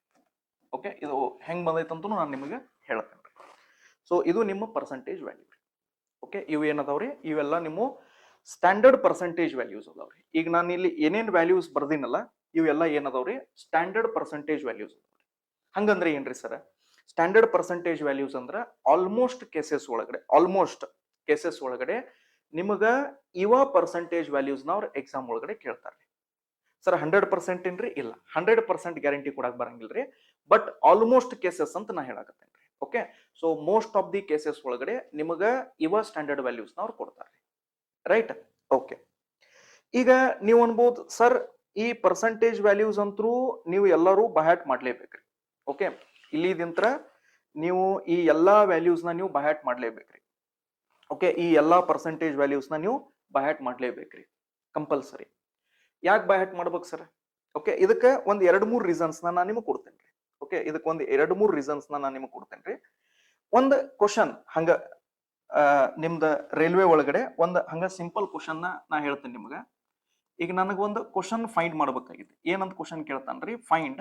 ಓಕೆ ಇದು ಹೆಂಗ್ ಬಂದೈತಂತೂ ನಾನು ನಿಮಗೆ ಹೇಳ್ತೇನೆ. ಸೊ ಇದು ನಿಮ್ಮ ಪರ್ಸೆಂಟೇಜ್ ವ್ಯಾಲ್ಯೂ. ಓಕೆ ಇವು ಏನದಾವ್ರಿ, ಇವೆಲ್ಲ ನಿಮ್ಮ ಸ್ಟ್ಯಾಂಡರ್ಡ್ ಪರ್ಸೆಂಟೇಜ್ ವ್ಯಾಲ್ಯೂಸ್ ಅದಾವ್ರಿ. ಈಗ ನಾನು ಇಲ್ಲಿ ಏನೇನು ವ್ಯಾಲ್ಯೂಸ್ ಬರ್ದಿನಲ್ಲ ಇವೆಲ್ಲ ಏನದಾವ್ರಿ ಸ್ಟ್ಯಾಂಡರ್ಡ್ ಪರ್ಸೆಂಟೇಜ್ ವ್ಯಾಲ್ಯೂಸ್. ಹಂಗಂದ್ರೆ ಏನ್ರಿ ಸರ್, ಸ್ಟ್ಯಾಂಡರ್ಡ್ ಪರ್ಸೆಂಟೇಜ್ ವ್ಯಾಲ್ಯೂಸ್ ಅಂದ್ರ ಆಲ್ಮೋಸ್ಟ್ ಕೇಸಸ್ ಒಳಗಡೆ ನಿಮಗ ಇವ ಪರ್ಸೆಂಟೇಜ್ ವ್ಯಾಲ್ಯೂಸ್ ನ ಅವ್ರ ಎಕ್ಸಾಮ್ ಒಳಗಡೆ ಕೇಳ್ತಾರೆ. ಸರ್ 100% ಏನ್ರಿ, ಇಲ್ಲ 100% ಗ್ಯಾರಂಟಿ ಕೊಡಕ್ ಬರಂಗಿಲ್ರಿ, ಬಟ್ ಆಲ್ಮೋಸ್ಟ್ ಕೇಸಸ್ ಅಂತ ನಾ ಹೇಳಕತ್ತೇನ್ರಿ. Okay so most of the cases ಒಳಗಡೆ ನಿಮಗ ಇವ ಸ್ಟ್ಯಾಂಡರ್ಡ್ ವ್ಯಾಲ್ಯೂಸ್ ನ ಅವ್ರು ಕೊಡ್ತಾರೆ, ರೈಟ್. ಓಕೆ ಈಗ ನೀವು ಅನ್ಬೋದು ಸರ್ ಈ ಪರ್ಸೆಂಟೇಜ್ ವ್ಯಾಲ್ಯೂಸ್ ಅಂತೂ ನೀವು ಎಲ್ಲರೂ ಬಹ್ಯಾಟ್ ಮಾಡ್ಲೇಬೇಕ್ರಿ. ಓಕೆ ಇಲ್ಲಿದಿಂತ್ರ ನೀವು ಈ ಎಲ್ಲಾ ವ್ಯಾಲ್ಯೂಸ್ ನ ನೀವು ಬಹ್ಯಾಟ್ ಮಾಡ್ಲೇಬೇಕ್ರಿ. ಓಕೆ ಈ ಎಲ್ಲಾ ಪರ್ಸೆಂಟೇಜ್ ವ್ಯಾಲ್ಯೂಸ್ ನ ನೀವು ಬಹ್ಯಾಟ್ ಮಾಡ್ಲೇಬೇಕ್ರಿ, ಕಂಪಲ್ಸರಿ. ಯಾಕೆ ಬಹ್ಯಾಟ್ ಮಾಡ್ಬೇಕು ಸರ್? ಓಕೆ ಇದಕ್ಕೆ ಒಂದ್ 2-3 ರೀಸನ್ಸ್ ನಾನು ನಿಮಗೆ ಕೊಡ್ತೇನೆ. ಓಕೆ ಇದಕ್ಕೆ ಒಂದು 2-3 ರೀಸನ್ಸ್ ನಾನು ನಿಮಗೆ ಕೊಡ್ತೇನೆ. ಒಂದು ಕ್ವಶನ್ ಹಂಗ ನಿಮ್ದ ರೈಲ್ವೆ ಒಳಗಡೆ ಒಂದು ಹಂಗ ಸಿಂಪಲ್ ಕ್ವಶನ್ ನಾ ಹೇಳ್ತೇನೆ ನಿಮ್ಗ. ಈಗ ನನಗೊಂದು ಕ್ವಶನ್ ಫೈಂಡ್ ಮಾಡ್ಬೇಕಾಗಿದೆ. ಏನಂತ ಕ್ವಶನ್ ಕೇಳ್ತಾನ್ರಿ, ಫೈಂಡ್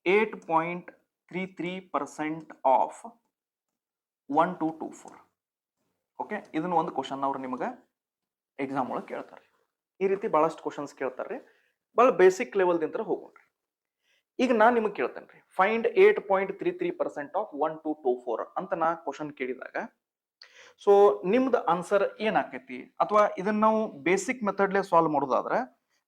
8.33% ಆಫ್ 1224. ಓಕೆ ಇದನ್ನ ಒಂದು ಕ್ವಶನ್ ಅವ್ರು ನಿಮಗೆ ಎಕ್ಸಾಮ್ ಒಳಗೆ ಕೇಳ್ತಾರೆ. ಈ ರೀತಿ ಬಹಳಷ್ಟು ಕ್ವಶನ್ಸ್ ಕೇಳ್ತಾರೆ, ಬಹಳ ಬೇಸಿಕ್ ಲೆವೆಲ್ ದಿಂತ್ರ ಹೋಗೋಣ್ರಿ. ಈಗ ನಾನ್ ನಿಮಗೆ ಕೇಳ್ತೇನೆ, ಫೈಂಡ್ 8.33% ಆಫ್ 1224 ಅಂತ ನಾ ಕ್ವಶನ್ ಕೇಳಿದಾಗ ಸೊ ನಿಮ್ದು ಆನ್ಸರ್ ಏನಾಕೈತಿ? ಅಥವಾ ಇದನ್ನ ನಾವು ಬೇಸಿಕ್ ಮೆಥಡ್ಲೆ ಸಾಲ್ವ್ ಮಾಡೋದಾದ್ರೆ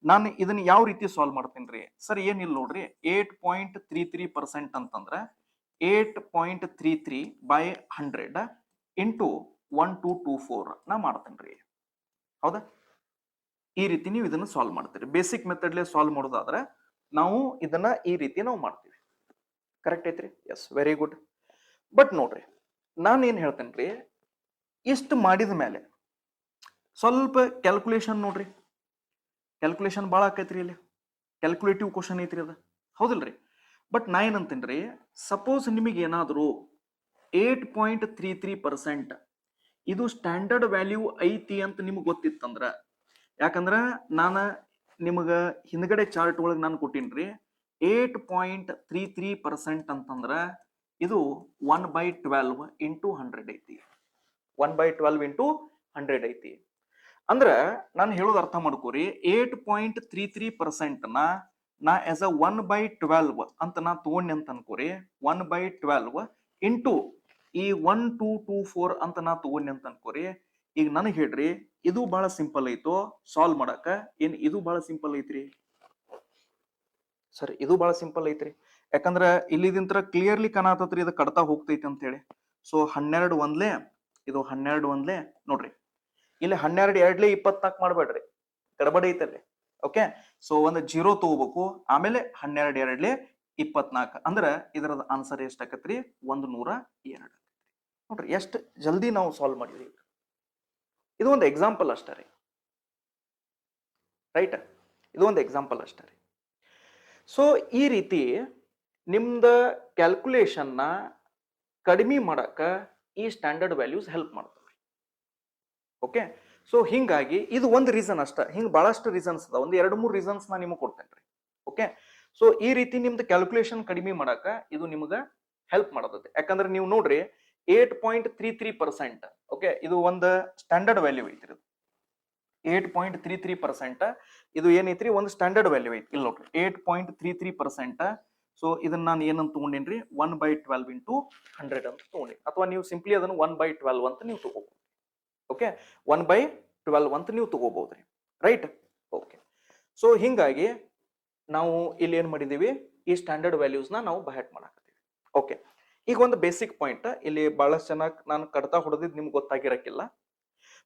ನಾನು ಇದನ್ನ ಯಾವ ರೀತಿ ಸಾಲ್ವ್ ಮಾಡ್ತೀನಿ ಸರ್? ಏನಿಲ್ಲ ನೋಡ್ರಿ, 8.33% ಅಂತಂದ್ರೆ 8.33 by 100 ಇಂಟು 1224 ನಾ ಮಾಡ್ತೇನ್ರಿ. ಹೌದಾ? ಈ ರೀತಿ ನೀವು ಇದನ್ನ ಸಾಲ್ವ್ ಮಾಡ್ತೀರಿ. ಬೇಸಿಕ್ ಮೆಥಡ್ಲೆ ಸಾಲ್ವ್ ಮಾಡೋದಾದ್ರೆ ನಾವು ಇದನ್ನ ಈ ರೀತಿ ನಾವು ಮಾಡ್ತೀವಿ. ಕರೆಕ್ಟ್ ಐತ್ರಿ? S, very good. ಬಟ್ ನೋಡ್ರಿ ನಾನು ಏನ್ ಹೇಳ್ತೇನ್ರಿ, ಇಷ್ಟು ಮಾಡಿದ ಮೇಲೆ ಸ್ವಲ್ಪ ಕ್ಯಾಲ್ಕುಲೇಷನ್ ನೋಡ್ರಿ, ಕ್ಯಾಲ್ಕುಲೇಷನ್ ಭಾಳ ಆಕೈತ್ರಿ. ಇಲ್ಲಿ ಕ್ಯಾಲ್ಕುಲೇಟಿವ್ ಕ್ವಶನ್ ಐತ್ರಿ ಅದ, ಹೌದಿಲ್ರಿ? ಬಟ್ ನಾ ಏನಂತೇನ್ರಿ, ಸಪೋಸ್ ನಿಮಗೆ ಏನಾದ್ರು 8.33% ಇದು ಸ್ಟ್ಯಾಂಡರ್ಡ್ ವ್ಯಾಲ್ಯೂ ಐತಿ ಅಂತ ನಿಮ್ಗೆ ಗೊತ್ತಿತ್ತಂದ್ರ, ಯಾಕಂದ್ರ ನಾನು ನಿಮಗ ಹಿಂದ್ಗಡೆ ಚಾರ್ಟ್ ಒಳಗೆ ನಾನು ಕೊಟ್ಟಿನ್ರಿ 8.33% ಅಂತಂದ್ರ ಇದು 1/12 ಇಂಟು 100 ಐತಿ. 1/12 ಇಂಟು 100 ಐತಿ. ಅಂದ್ರ ನಾನು ಹೇಳೋದು ಅರ್ಥ ಮಾಡ್ಕೋರಿ, 8.33% ನಾ ಆಸ್ ಅ 1/12 ಅಂತ ನಾ ತಗೊಂಡೆ ಅಂತ ಅನ್ಕೋರಿ. 1/12 ಇಂಟು ಈ 1224 ಅಂತ ನಾ ತಗೊಂಡೆ ಅಂತ ಅನ್ಕೋರಿ. ಈಗ ನನಗೆ ಹೇಳ್ರಿ, ಇದು ಬಹಳ ಸಿಂಪಲ್ ಐತೋ ಸಾಲ್ವ್ ಮಾಡಕ? ಏನ್ ಇದು ಬಹಳ ಸಿಂಪಲ್ ಐತ್ರಿ ಸರ್? ಇದು ಬಹಳ ಸಿಂಪಲ್ ಐತ್ರಿ, ಯಾಕಂದ್ರ ಇಲ್ಲಿದಿಂತ್ರ ಕ್ಲಿಯರ್ಲಿ ಕಾಣತತ್ರಿ ಇದು ಕಡ್ತಾ ಹೋಗ್ತೈತಿ ಅಂತ ಹೇಳಿ. ಸೊ 12 ಒಂದ್ಲೆ ಇದು 12 ಒಂದ್ಲೆ ನೋಡ್ರಿ, ಇಲ್ಲಿ 12 2 24 ಮಾಡ್ಬೇಡ್ರಿ, ಗಡಬಡಿ ಐತಲ್ಲಿ. ಓಕೆ ಸೊ ಒಂದು 0 ತಗೋಬೇಕು, ಆಮೇಲೆ 12 2 24 ಅಂದ್ರ ಇದರದ ಆನ್ಸರ್ ಎಷ್ಟ್ ಆಕತ್ರಿ? 102. ನೋಡ್ರಿ ಎಷ್ಟು ಜಲ್ದಿ ನಾವು ಸಾಲ್ವ್ ಮಾಡಿದ್ವಿ. ಇದು ಒಂದು ಎಕ್ಸಾಂಪಲ್ ಅಷ್ಟೇ ರೀ, ರೈಟ್? ಇದು ಒಂದು ಎಕ್ಸಾಂಪಲ್ ಅಷ್ಟೇ ರೀ. ಸೊ ಈ ರೀತಿ ನಿಮ್ದ ಕ್ಯಾಲ್ಕುಲೇಷನ್ ನ ಕಡಿಮೆ ಮಾಡಕ ಈ ಸ್ಟ್ಯಾಂಡರ್ಡ್ ವ್ಯಾಲ್ಯೂಸ್ ಹೆಲ್ಪ್ ಮಾಡ್ತವೆ. ಓಕೆ ಸೊ ಹಿಂಗಾಗಿ ಇದು ಒಂದು ರೀಸನ್ ಅಷ್ಟ. ಹಿಂಗ್ ಬಹಳಷ್ಟು ರೀಸನ್ಸ್ ಅದ, ಒಂದು 2-3 ರೀಸನ್ಸ್ ನಾ ನಿಮಗೆ ಕೊಡ್ತೇನೆ. ಓಕೆ ಸೊ ಈ ರೀತಿ ನಿಮ್ದು ಕ್ಯಾಲ್ಕುಲೇಷನ್ ಕಡಿಮೆ ಮಾಡಕ ಇದು ನಿಮ್ಗೆ ಹೆಲ್ಪ್ ಮಾಡತೈತಿ. ಯಾಕಂದ್ರೆ ನೀವು ನೋಡ್ರಿ 8.33%, ಓಕೆ ಇದು ಒಂದು ಸ್ಟ್ಯಾಂಡರ್ಡ್ ವ್ಯಾಲ್ಯೂ ಐತ್ರಿ. 8.33% ಇದು ಏನೈತ್ರಿ, ಒಂದು ಸ್ಟ್ಯಾಂಡರ್ಡ್ ವ್ಯಾಲ್ಯೂ ಐತಿ. ಇಲ್ಲಿ ನೋಡ್ರಿ 8.33%. ಸೊ ಇದನ್ನ ನಾನು ಏನಂತ ತಗೊಂಡೇನ್ರಿ, 1/12 ಇಂಟು 100 ಅಂತ ತಗೊಂಡಿ. ಅಥವಾ ನೀವು ಸಿಂಪ್ಲಿ ಅದನ್ನು 1/12 ಅಂತ ನೀವು ತಗೋಬಹುದು. ಓಕೆ 1/12 ಅಂತ ನೀವು ತಗೋಬಹುದ್ರಿ, ರೈಟ್? ಓಕೆ ಸೊ ಹಿಂಗಾಗಿ ನಾವು ಇಲ್ಲಿ ಏನ್ ಮಾಡಿದೀವಿ, ಈ ಸ್ಟ್ಯಾಂಡರ್ಡ್ ವ್ಯಾಲ್ಯೂಸ್ ನಾವು ಬಹ್ಯಾಟ್ ಮಾಡಾಕತ್ತೀವಿ. ಓಕೆ ಈಗ ಒಂದು ಬೇಸಿಕ್ ಪಾಯಿಂಟ್ ಇಲ್ಲಿ ಬಹಳಷ್ಟು ಚೆನ್ನಾಗಿ ನಾನು ಕಡ್ತಾ ಹೊಡೆದಿದ್ದು ನಿಮ್ಗೆ ಗೊತ್ತಾಗಿರಕ್ಕಿಲ್ಲ.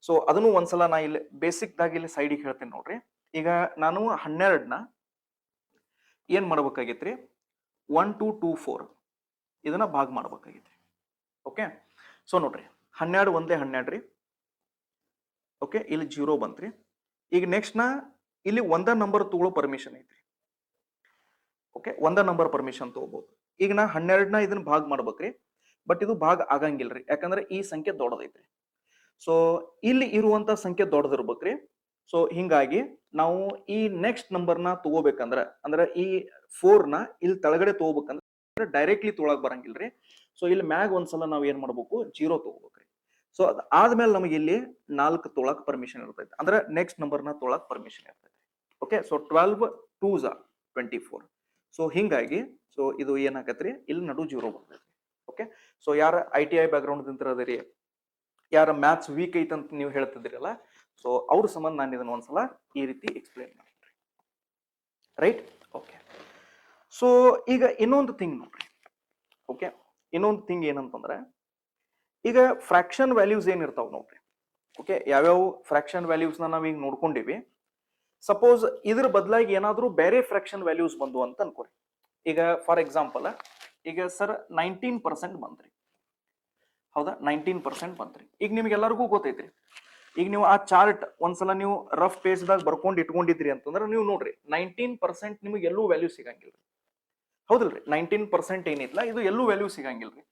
ಸೊ ಅದನ್ನು ಒಂದ್ಸಲ ನಾ ಇಲ್ಲಿ ಬೇಸಿಕ್ ದಾಗಿ ಇಲ್ಲಿ ಸೈಡಿಗೆ ಹೇಳ್ತೇನೆ ನೋಡ್ರಿ. ಈಗ ನಾನು 12ನ ಏನ್ ಮಾಡ್ಬೇಕಾಗಿತ್ರಿ, 1224 ಇದನ್ನ ಭಾಗ ಮಾಡ್ಬೇಕಾಗೈತಿ. ಓಕೆ, ಸೊ ನೋಡ್ರಿ 12 ಒಂದೇ 12 ರೀ. ಓಕೆ, ಇಲ್ಲಿ 0 ಬಂತ್ರಿ. ಈಗ ನೆಕ್ಸ್ಟ್ ನಾ ಇಲ್ಲಿ ಒಂದ ನಂಬರ್ ತಗೊಳ್ಳೋ ಪರ್ಮಿಷನ್ ಐತ್ರಿ. ಓಕೆ, ಒಂದ ನಂಬರ್ ಪರ್ಮಿಷನ್ ತಗೋಬಹುದು. ಈಗ ನಾ 12ನ ಇದನ್ನ ಭಾಗ ಮಾಡ್ಬೇಕ್ರಿ, ಬಟ್ ಇದು ಭಾಗ ಆಗಂಗಿಲ್ರಿ, ಯಾಕಂದ್ರೆ ಈ ಸಂಖ್ಯೆ ದೊಡ್ಡದೈತ್ರಿ. ಸೊ ಇಲ್ಲಿ ಇರುವಂತ ಸಂಖ್ಯೆ ದೊಡ್ಡದಿರ್ಬೇಕ್ರಿ. ಸೊ ಹಿಂಗಾಗಿ ನಾವು ಈ ನೆಕ್ಸ್ಟ್ ನಂಬರ್ನ ತಗೋಬೇಕಂದ್ರ, ಅಂದ್ರೆ ಈ 4ನ ಇಲ್ಲಿ ತೆಳಗಡೆ ತಗೋಬೇಕಂದ್ರೆ ಡೈರೆಕ್ಟ್ಲಿ ತೊಗೊಳಕ್ ಬರಂಗಿಲ್ರಿ. ಸೊ ಇಲ್ಲಿ ಮ್ಯಾಗ ಒಂದ್ಸಲ ನಾವ್ ಏನ್ ಮಾಡ್ಬೇಕು, 0 ತಗೋಬೇಕ್ರಿ. ಸೊ ಅದ್ ಆದ್ಮೇಲೆ ನಮಗೆ ಇಲ್ಲಿ 4 ತೊಗೊಳಕ್ ಪರ್ಮಿಷನ್ ಇರ್ತೈತಿ, ಅಂದ್ರೆ ನೆಕ್ಸ್ಟ್ ನಂಬರ್ನ ತೊಗೊಳಕ್ ಪರ್ಮಿಷನ್ ಇರ್ತೈತಿ. Okay, so 12 2s 24. ಸೊ ಹಿಂಗಾಗಿ ಸೊ ಇದು ಏನಾಗತ್ರಿ, ಇಲ್ಲಿ ನಡು 0 ಬರ್ತೈತಿ. ಓಕೆ, ಸೊ ಯಾರ ITI ಬ್ಯಾಕ್ಗ್ರೌಂಡ್ ದಿಂತಿರದಿರಿ, ಯಾರ ಮ್ಯಾಥ್ಸ್ ವೀಕ್ ಐತಂತ ನೀವು ಹೇಳ್ತಿದ್ದೀರಲ್ಲ, ಸೊ ಅವ್ರ ಸಂಬಂಧ ನಾನು ಇದನ್ನ ಒಂದ್ಸಲ ಈ ರೀತಿ ಎಕ್ಸ್ಪ್ಲೇನ್ ಮಾಡ್ತೀನಿ. ರೈಟ್? ಓಕೆ, ಸೊ ಈಗ ಇನ್ನೊಂದು ಥಿಂಗ್ ನೋಡ್ರಿ. ಓಕೆ, ಇನ್ನೊಂದು ಥಿಂಗ್ ಏನಂತಂದ್ರೆ, ಈಗ ಫ್ರಾಕ್ಷನ್ ವ್ಯಾಲ್ಯೂಸ್ ಏನಿರ್ತಾವ ನೋಡ್ರಿ. ಓಕೆ, ಯಾವ್ಯಾವ ಫ್ರಾಕ್ಷನ್ ವ್ಯಾಲ್ಯೂಸ್ನ ನಾವೀಗ ನೋಡ್ಕೊಂಡಿವಿ. ಸಪೋಸ್ ಇದ್ರ ಬದಲಾಗಿ ಏನಾದ್ರೂ ಬೇರೆ ಫ್ರಾಕ್ಷನ್ ವ್ಯಾಲ್ಯೂಸ್ ಬಂದು ಅಂತ ಅನ್ಕೋರಿ. ಈಗ ಫಾರ್ ಎಕ್ಸಾಂಪಲ್, ಈಗ ಸರ್ 19% ಬಂತ್ರಿ. ಹೌದಾ, 19% ಬಂತ್ರಿ. ಈಗ ನಿಮ್ಗೆಲ್ಲರಿಗೂ ಗೊತ್ತೈತ್ರಿ. ಈಗ ನೀವು ಆ ಚಾರ್ಟ್ ಒಂದ್ಸಲ ನೀವು ರಫ್ ಪೇಜ್ದಾಗ ಬರ್ಕೊಂಡು ಇಟ್ಕೊಂಡಿದ್ರಿ ಅಂತಂದ್ರೆ ನೀವು ನೋಡ್ರಿ 19% ನಿಮಗೆ ಎಲ್ಲೂ ವ್ಯಾಲ್ಯೂ ಸಿಗಂಗಿಲ್ರಿ. ಹೌದಲ್ರಿ? 19% ಏನಿಲ್ಲ, ಇದು ಎಲ್ಲೂ ವ್ಯಾಲ್ಯೂ ಸಿಗಂಗಿಲ್ರಿ.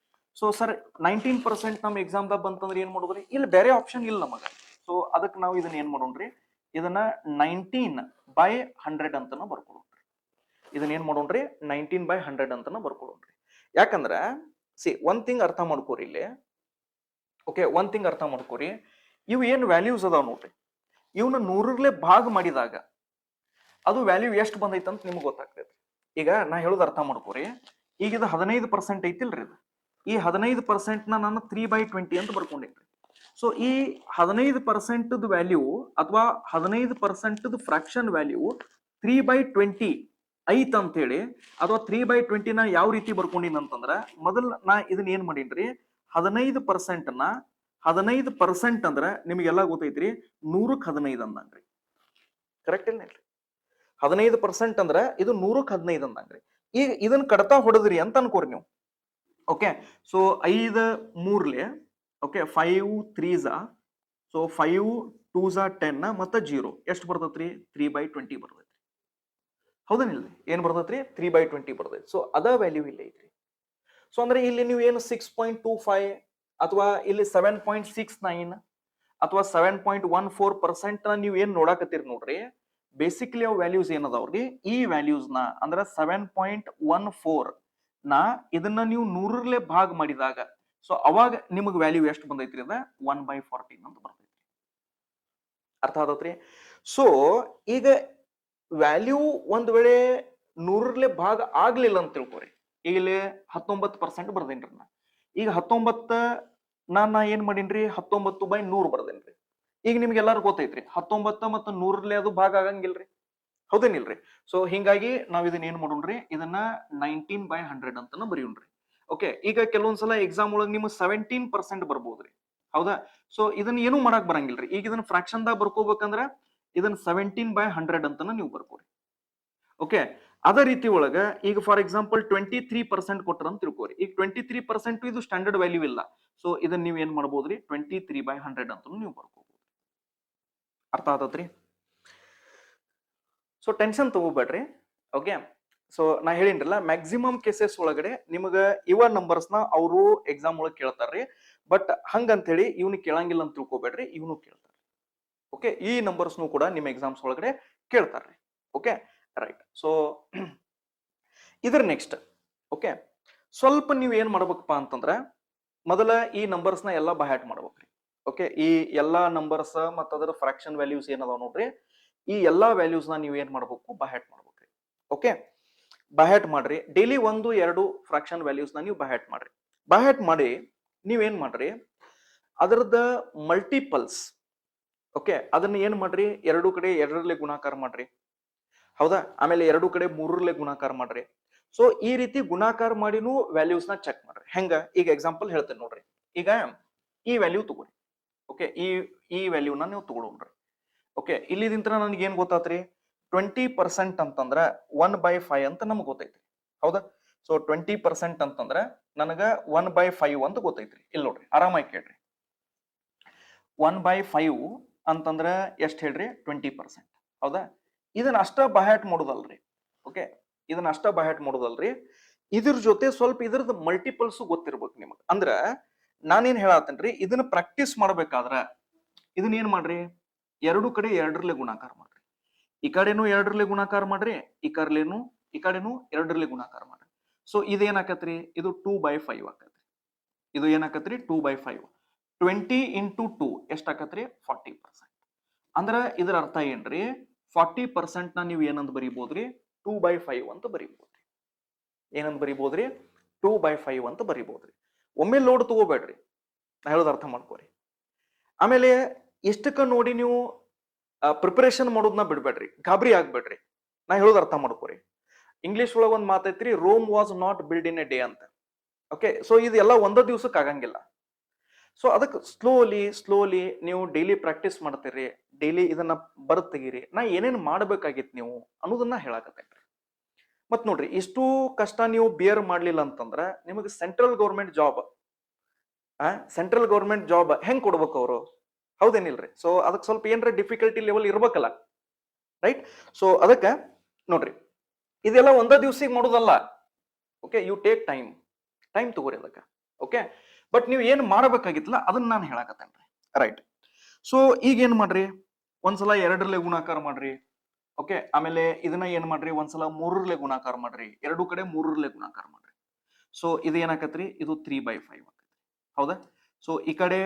ಸೊ ಸರ್ 19% ನಮ್ಮ ಎಕ್ಸಾಮ್ದಾಗ ಬಂತಂದ್ರೆ ಏನ್ ಮಾಡೋದ್ರಿ, ಇಲ್ಲಿ ಬೇರೆ ಆಪ್ಷನ್ ಇಲ್ಲ ನಮಗ. ಸೊ ಅದಕ್ಕೆ ನಾವು ಇದನ್ನ ಏನ್ ಮಾಡೋಣ್ರಿ, ಇದನ್ನ 19/100 ಅಂತನ ಬರ್ಕೊಳೋಣ್ರಿ. ಇದನ್ನ ಏನ್ ಮಾಡೋಣ್ರಿ, 19/100 ಅಂತನ ಬರ್ಕೊಳೋಣ್ರಿ. ಯಾಕಂದ್ರ ಒಂದ್ ಥಿಂಗ್ ಅರ್ಥ ಮಾಡ್ಕೋರಿ ಇಲ್ಲಿ. ಓಕೆ, ಒಂದ್ ಥಿಂಗ್ ಅರ್ಥ ಮಾಡ್ಕೋರಿ, ಇವು ಏನ್ ವ್ಯಾಲ್ಯೂಸ್ ಅದಾವ ನೋಡ್ರಿ, ಇವನ್ನ 100ರ್ಲೆ ಭಾಗ ಮಾಡಿದಾಗ ಅದು ವ್ಯಾಲ್ಯೂ ಎಷ್ಟು ಬಂದೈತೆ ಅಂತ ನಿಮ್ಗೆ ಗೊತ್ತಾಗ್ತೈತಿ. ಈಗ ನಾ ಹೇಳೋದು ಅರ್ಥ ಮಾಡ್ಕೋರಿ. ಈಗ ಇದು 15% ಐತಿಲ್ರಿ, ಇದು ಈ 15% ನಾನು 3/20 ಅಂತ ಬರ್ಕೊಂಡೇನ್ರಿ. ಸೊ ಈ 15% ವ್ಯಾಲ್ಯೂ ಅಥವಾ 15% ಫ್ರಾಕ್ಷನ್ ವ್ಯಾಲ್ಯೂ 3/20 ಐತ್ ಅಂತ ಹೇಳಿ, ಅಥವಾ 3/20 ನ ಯಾವ ರೀತಿ ಬರ್ಕೊಂಡಿನ ಅಂತಂದ್ರ, ಮೊದಲ್ ನಾ ಇದನ್ನ ಏನ್ ಮಾಡೀನ್ರಿ, 15% ನ 15% ಅಂದ್ರ ನಿಮಗೆಲ್ಲ ಗೊತ್ತೈತ್ರಿ, 100ಕ್ಕೆ 15 ಅಂದಂಗ್ರಿ. ಕರೆಕ್ಟ್ ಇಲ್ರಿ? 15% ಅಂದ್ರ ಇದು 100ಕ್ಕೆ 15 ಅಂದಂಗ್ರಿ. ಈಗ ಇದನ್ನ ಕಡತಾ ಹೊಡೆದ್ರಿ ಅಂತ ಅನ್ಕೋರಿ ನೀವು. ಓಕೆ, ಸೊ 5 3ಲೆ, ಓಕೆ 5 3s, ಸೊ 5 2s 10 ಮತ್ತ 0 ಎಷ್ಟು ಬರ್ತೈತ್ರಿ, 3/20 ಬರ್ತೈತ್ರಿ. ಹೌದನಿಲ್ರಿ? ಏನ್ ಬರ್ತೈತ್ರಿ, 3/20 ಬರ್ತೈತಿ. ಸೊ ಅದ ವ್ಯಾಲ್ಯೂ ಇಲ್ಲ ಐತ್ರಿ. ಸೊ ಅಂದ್ರೆ ಇಲ್ಲಿ ನೀವು ಏನು 6.25 ಅಥವಾ ಇಲ್ಲಿ 7.69 ಅಥವಾ 7.14% ನೀವು ಏನ್ ನೋಡಾಕತ್ತೀರಿ ನೋಡ್ರಿ, ಬೇಸಿಕ್ಲಿ ಅವ್ ವ್ಯಾಲ್ಯೂಸ್ ಏನದಾವ್ರಿ, ಈ ವ್ಯಾಲ್ಯೂಸ್ ನ ಅಂದ್ರ 7.14 ನಾ ಇದನ್ನ ನೀವು 100ರ್ಲೆ ಭಾಗ ಮಾಡಿದಾಗ ಸೊ ಅವಾಗ ನಿಮಗ್ ವ್ಯಾಲ್ಯೂ ಎಷ್ಟು ಬಂದೈತ್ರಿ, ಅದ 1/14 ಅಂತ ಬರ್ತೈತಿ. ಅರ್ಥ ಆದತ್ರಿ? ಸೊ ಈಗ ವ್ಯಾಲ್ಯೂ ಒಂದ್ ವೇಳೆ 100ರ್ಲೆ ಭಾಗ ಆಗ್ಲಿಲ್ಲ ಅಂತ ತಿಳ್ಕೊರಿ. ಈಗ ಇಲ್ಲಿ 19% ಬರ್ದೇನ್ರಿ ನಾ. ಈಗ 19 ನಾ ಏನ್ ಮಾಡೀನ್ರಿ, 19/100 ಬರ್ದೇನ್ರಿ. ಈಗ ನಿಮ್ಗೆಲ್ಲಾರು ಗೊತ್ತೈತ್ರಿ 19 ಮತ್ತು 100ರ್ಲೆ ಅದು ಭಾಗ ಆಗಂಗಿಲ್ರಿ. ಹೌದೇನಿಲ್ರಿ? ಸೊ ಹಿಂಗಾಗಿ ನಾವ್ ಇದನ್ನ ಏನ್ ಮಾಡೋಣ್ರಿ, ಇದನ್ನ 19/100 ಅಂತನ ಬರೆಯೋಣ್ರಿ. ಓಕೆ, ಈಗ ಕೆಲವೊಂದ್ಸಲ ಎಕ್ಸಾಮ್ ಒಳಗೆ ನಿಮ್ಗೆ 17% ಬರ್ಬೋದ್ರಿ. ಹೌದಾ? ಸೊ ಇದನ್ನ ಏನು ಮಾಡಕ್ ಬರಂಗಿಲ್ರಿ. ಈಗ ಇದನ್ನ ಫ್ರಾಕ್ಷನ್ ದಾಗ ಬರ್ಕೋಬೇಕಂದ್ರ ಇದನ್ನ 17/100 ಅಂತನ ನೀವು ಬರ್ಕೋರಿ. ಓಕೆ, ಅದೇ ರೀತಿ ಒಳಗ ಈಗ ಫಾರ್ ಎಕ್ಸಾಂಪಲ್ 23% ಕೊಟ್ರ ಅಂತ ತಿಳ್ಕೋರಿ. ಈಗ 23% ಇದು ಸ್ಟ್ಯಾಂಡರ್ಡ್ ವ್ಯಾಲ್ಯೂ ಇಲ್ಲ. ಸೊ ಇದನ್ನ ನೀವು ಏನ್ ಮಾಡ್ಬೋದ್ರಿ, 23/100 ಅಂತ ನೀವು ಬರ್ಕೋಬಹುದು. ಅರ್ಥ ಆತತ್ರಿ? ಸೊ ಟೆನ್ಷನ್ ತಗೋಬೇಡ್ರಿ. ಓಕೆ, ಸೊ ನಾ ಹೇಳಿನ್ರಲ್ಲ, ಮ್ಯಾಕ್ಸಿಮಮ್ ಕೇಸಸ್ ಒಳಗಡೆ ನಿಮಗ ಇವ ನಂಬರ್ಸ್ ನ ಅವರು ಎಕ್ಸಾಮ್ ಒಳಗೆ ಕೇಳ್ತಾರ್ರಿ. ಬಟ್ ಹಂಗಂತ ಹೇಳಿ ಇವ್ನು ಕೇಳಂಗಿಲ್ಲ ಅಂತ ತಿಳ್ಕೊಬೇಡ್ರಿ, ಇವನು ಕೇಳ್ತಾರೆ. ಓಕೆ, ಈ ನಂಬರ್ಸ್ನು ಕೂಡ ನಿಮ್ಮ ಎಕ್ಸಾಮ್ಸ್ ಒಳಗಡೆ ಕೇಳ್ತಾರ್ರಿ. Okay, right. ಸೊ ಇದ್ರ ನೆಕ್ಸ್ಟ್ ಓಕೆ, ಸ್ವಲ್ಪ ನೀವು ಏನ್ ಮಾಡ್ಬೇಕಪ್ಪ ಅಂತಂದ್ರ, ಮೊದಲ ಈ ನಂಬರ್ಸ್ ನ ಎಲ್ಲಾ ಬೈ ಹ್ಯಾಟ್ ಮಾಡ್ಬೇಕ್ರಿ. ಓಕೆ, ಈ ಎಲ್ಲಾ ನಂಬರ್ಸ್ ಮತ್ತ ಅದರ ಫ್ರಾಕ್ಷನ್ ವ್ಯಾಲ್ಯೂಸ್ ಏನದಾವ ನೋಡ್ರಿ, ಈ ಎಲ್ಲಾ ವ್ಯಾಲ್ಯೂಸ್ ನ ನೀವು ಏನ್ ಮಾಡ್ಬೇಕು, ಬೈ ಹ್ಯಾಟ್ ಮಾಡ್ಬೇಕ್ರಿ. ಓಕೆ, ಬೈ ಹ್ಯಾಟ್ ಮಾಡ್ರಿ. ಡೈಲಿ 1 2 ಫ್ರಾಕ್ಷನ್ ವ್ಯಾಲ್ಯೂಸ್ ನ ನೀವು ಬೈ ಹ್ಯಾಟ್ ಮಾಡ್ರಿ. ಬೈ ಹ್ಯಾಟ್ ಮಾಡಿ ನೀವೇನ್ ಮಾಡ್ರಿ, ಅದರದ ಮಲ್ಟಿಪಲ್ಸ್, ಓಕೆ, ಅದನ್ನ ಏನ್ ಮಾಡ್ರಿ, ಎರಡು ಕಡೆ 2ರ್ಲೆ ಗುಣಾಕಾರ ಮಾಡ್ರಿ. ಹೌದಾ? ಆಮೇಲೆ 2 ಕಡೆ 3ರ್ಲೆ ಗುಣಾಕಾರ ಮಾಡ್ರಿ. ಸೊ ಈ ರೀತಿ ಗುಣಾಕಾರ ಮಾಡಿನೂ ವ್ಯಾಲ್ಯೂಸ್ ನ ಚೆಕ್ ಮಾಡ್ರಿ. ಹೆಂಗ? ಈಗ ಎಕ್ಸಾಂಪಲ್ ಹೇಳ್ತೇನೆ ನೋಡ್ರಿ. ಈಗ ಈ ವ್ಯಾಲ್ಯೂ ತಗೋರಿ. ಓಕೆ, ಈ ವ್ಯಾಲ್ಯೂನ ನೀವು ತಗೊಳ್ರಿ. ಓಕೆ, ಇಲ್ಲಿದಿಂತ್ರ ನನಗೆ ಏನ್ ಗೊತ್ತಾತ್ರಿ, 20% ಅಂತಂದ್ರ 1/5 ಅಂತ ನಮ್ಗೆ ಗೊತ್ತೈತ್ರಿ. ಹೌದಾ? ಸೊ 20% ಅಂತಂದ್ರೆ ನನಗ 1/5 ಅಂತ ಗೊತ್ತೈತ್ರಿ. ಇಲ್ಲಿ ನೋಡ್ರಿ, ಆರಾಮಾಗಿ ಕೇಳ್ರಿ. 1/5 ಅಂತಂದ್ರೆ ಎಷ್ಟು ಹೇಳ್ರಿ? 20%. ಹೌದಾ? ಇದನ್ನ ಅಷ್ಟ ಬಹ್ಯಾಟ್ ಮಾಡೋದಲ್ರಿ. ಓಕೆ, ಇದನ್ನ ಅಷ್ಟ ಬಹ್ಯಾಟ್ ಮಾಡೋದಲ್ರಿ. ಇದ್ರ ಜೊತೆ ಸ್ವಲ್ಪ ಇದ್ರದ್ದು ಮಲ್ಟಿಪಲ್ಸ್ ಗೊತ್ತಿರ್ಬೇಕು ನಿಮಗೆ. ಅಂದ್ರ ನಾನೇನ್ ಹೇಳತ್ತೇನ್ರಿ, ಇದನ್ನ ಪ್ರಾಕ್ಟೀಸ್ ಮಾಡ್ಬೇಕಾದ್ರ ಇದನ್ನ ಏನ್ ಮಾಡ್ರಿ, ಎರಡು ಕಡೆ 2ರಲ್ಲಿ ಗುಣಾಕಾರ ಮಾಡ್ರಿ. ಈ ಕಡೆನು 2ರಲ್ಲಿ ಗುಣಾಕಾರ ಮಾಡ್ರಿ, ಈ ಕಡೆನು 2ರಲ್ಲಿ ಗುಣಾಕಾರ ಮಾಡ್ರಿ. ಸೊ ಇದೇನಾಕತ್ರಿ? ಇದು 2/5 ಆಕತ್ರಿ. ಇದು ಏನಾಕತ್ರಿ? 2/5. 20 into 2 ಎಷ್ಟಾಕತ್ರಿ? 40%. ಅಂದ್ರ ಇದರ ಅರ್ಥ ಏನ್ರಿ? 40% ನ ನೀವು ಏನಂತ ಬರೀಬೋದ್ರಿ? 2/5 ಅಂತ ಬರೀಬೋದ್ರಿ. ಏನಂತ ಬರೀಬೋದ್ರಿ? 2/5 ಅಂತ ಬರೀಬೋದ್ರಿ. ಒಮ್ಮೆ ಲೋಡ್ ತಗೋಬೇಡ್ರಿ, ನಾ ಹೇಳೋದು ಅರ್ಥ ಮಾಡ್ಕೋರಿ. ಆಮೇಲೆ ಎಷ್ಟಕ್ಕ ನೋಡಿ ನೀವು ಪ್ರಿಪರೇಷನ್ ಮಾಡೋದನ್ನ ಬಿಡ್ಬೇಡ್ರಿ, ಗಾಬರಿ ಆಗ್ಬೇಡ್ರಿ, ನಾ ಹೇಳೋದು ಅರ್ಥ ಮಾಡ್ಕೋರಿ. ಇಂಗ್ಲಿಷ್ ಒಳಗೆ ಒಂದು ಮಾತೈತ್ರಿ, Rome was not build in a day ಅಂತ. ಓಕೆ, ಸೊ ಇದೆಲ್ಲ ಒಂದ ದಿವ್ಸಕ್ಕೆ ಆಗಂಗಿಲ್ಲ. ಸೊ ಅದಕ್ಕೆ ಸ್ಲೋಲಿ ನೀವು ಡೈಲಿ ಪ್ರಾಕ್ಟೀಸ್ ಮಾಡ್ತೀರಿ, ಡೈಲಿ ಇದನ್ನ ಬರದ್ ತೆಗೀರಿ. ನಾ ಏನೇನ್ ಮಾಡ್ಬೇಕಾಗಿತ್ತು ನೀವು ಅನ್ನೋದನ್ನ ಹೇಳಾಕತ್ತೇನ್ರಿ. ಮತ್ ನೋಡ್ರಿ, ಇಷ್ಟು ಕಷ್ಟ ನೀವು ಬಿಯರ್ ಮಾಡ್ಲಿಲ್ಲ ಅಂತಂದ್ರ ನಿಮಗೆ ಸೆಂಟ್ರಲ್ ಗೌರ್ಮೆಂಟ್ ಜಾಬ್ ಹೆಂಗ್ ಕೊಡ್ಬೇಕು ಅವರು? ಹೌದೇನಿಲ್ರಿ? ಸೊ ಅದಕ್ಕೆ ಸ್ವಲ್ಪ ಏನ್ರ ಡಿಫಿಕಲ್ಟಿ ಲೆವೆಲ್ ಇರ್ಬೇಕಲ್ಲ, ರೈಟ್? ಸೊ ಅದಕ್ಕ ನೋಡ್ರಿ, ಇದೆಲ್ಲ ಒಂದ ದಿವ್ಸಿಗೆ ಮಾಡೋದಲ್ಲ. ಓಕೆ, ಯು ಟೇಕ್ ಟೈಮ್ ತಗೋರಿ ಅದಕ್ಕ. ಓಕೆ, ಬಟ್ ನೀವು ಏನ್ ಮಾಡಬೇಕಾಗಿತ್ತಲ್ಲ ಅದನ್ನ ನಾನು ಹೇಳಾಕತ್ತೇನ್ರಿ, ರೈಟ್? ಸೊ ಈಗ ಏನ್ ಮಾಡ್ರಿ, ಒಂದ್ಸಲ 2ರಲ್ಲಿ ಗುಣಾಕಾರ ಮಾಡ್ರಿ. ಓಕೆ, ಆಮೇಲೆ ಇದನ್ನ ಏನ್ ಮಾಡ್ರಿ, ಒಂದ್ಸಲ 3ರಲ್ಲಿ ಗುಣಾಕಾರ ಮಾಡ್ರಿ. ಎರಡು ಕಡೆ 3ರಲ್ಲಿ ಗುಣಾಕಾರ ಮಾಡ್ರಿ. ಸೊ ಇದು ಏನಾಕತ್ರಿ? ಇದು 3/5 ಆಕತ್ರಿ. ಹೌದಾ? ಸೊ ಈ ಕಡೆ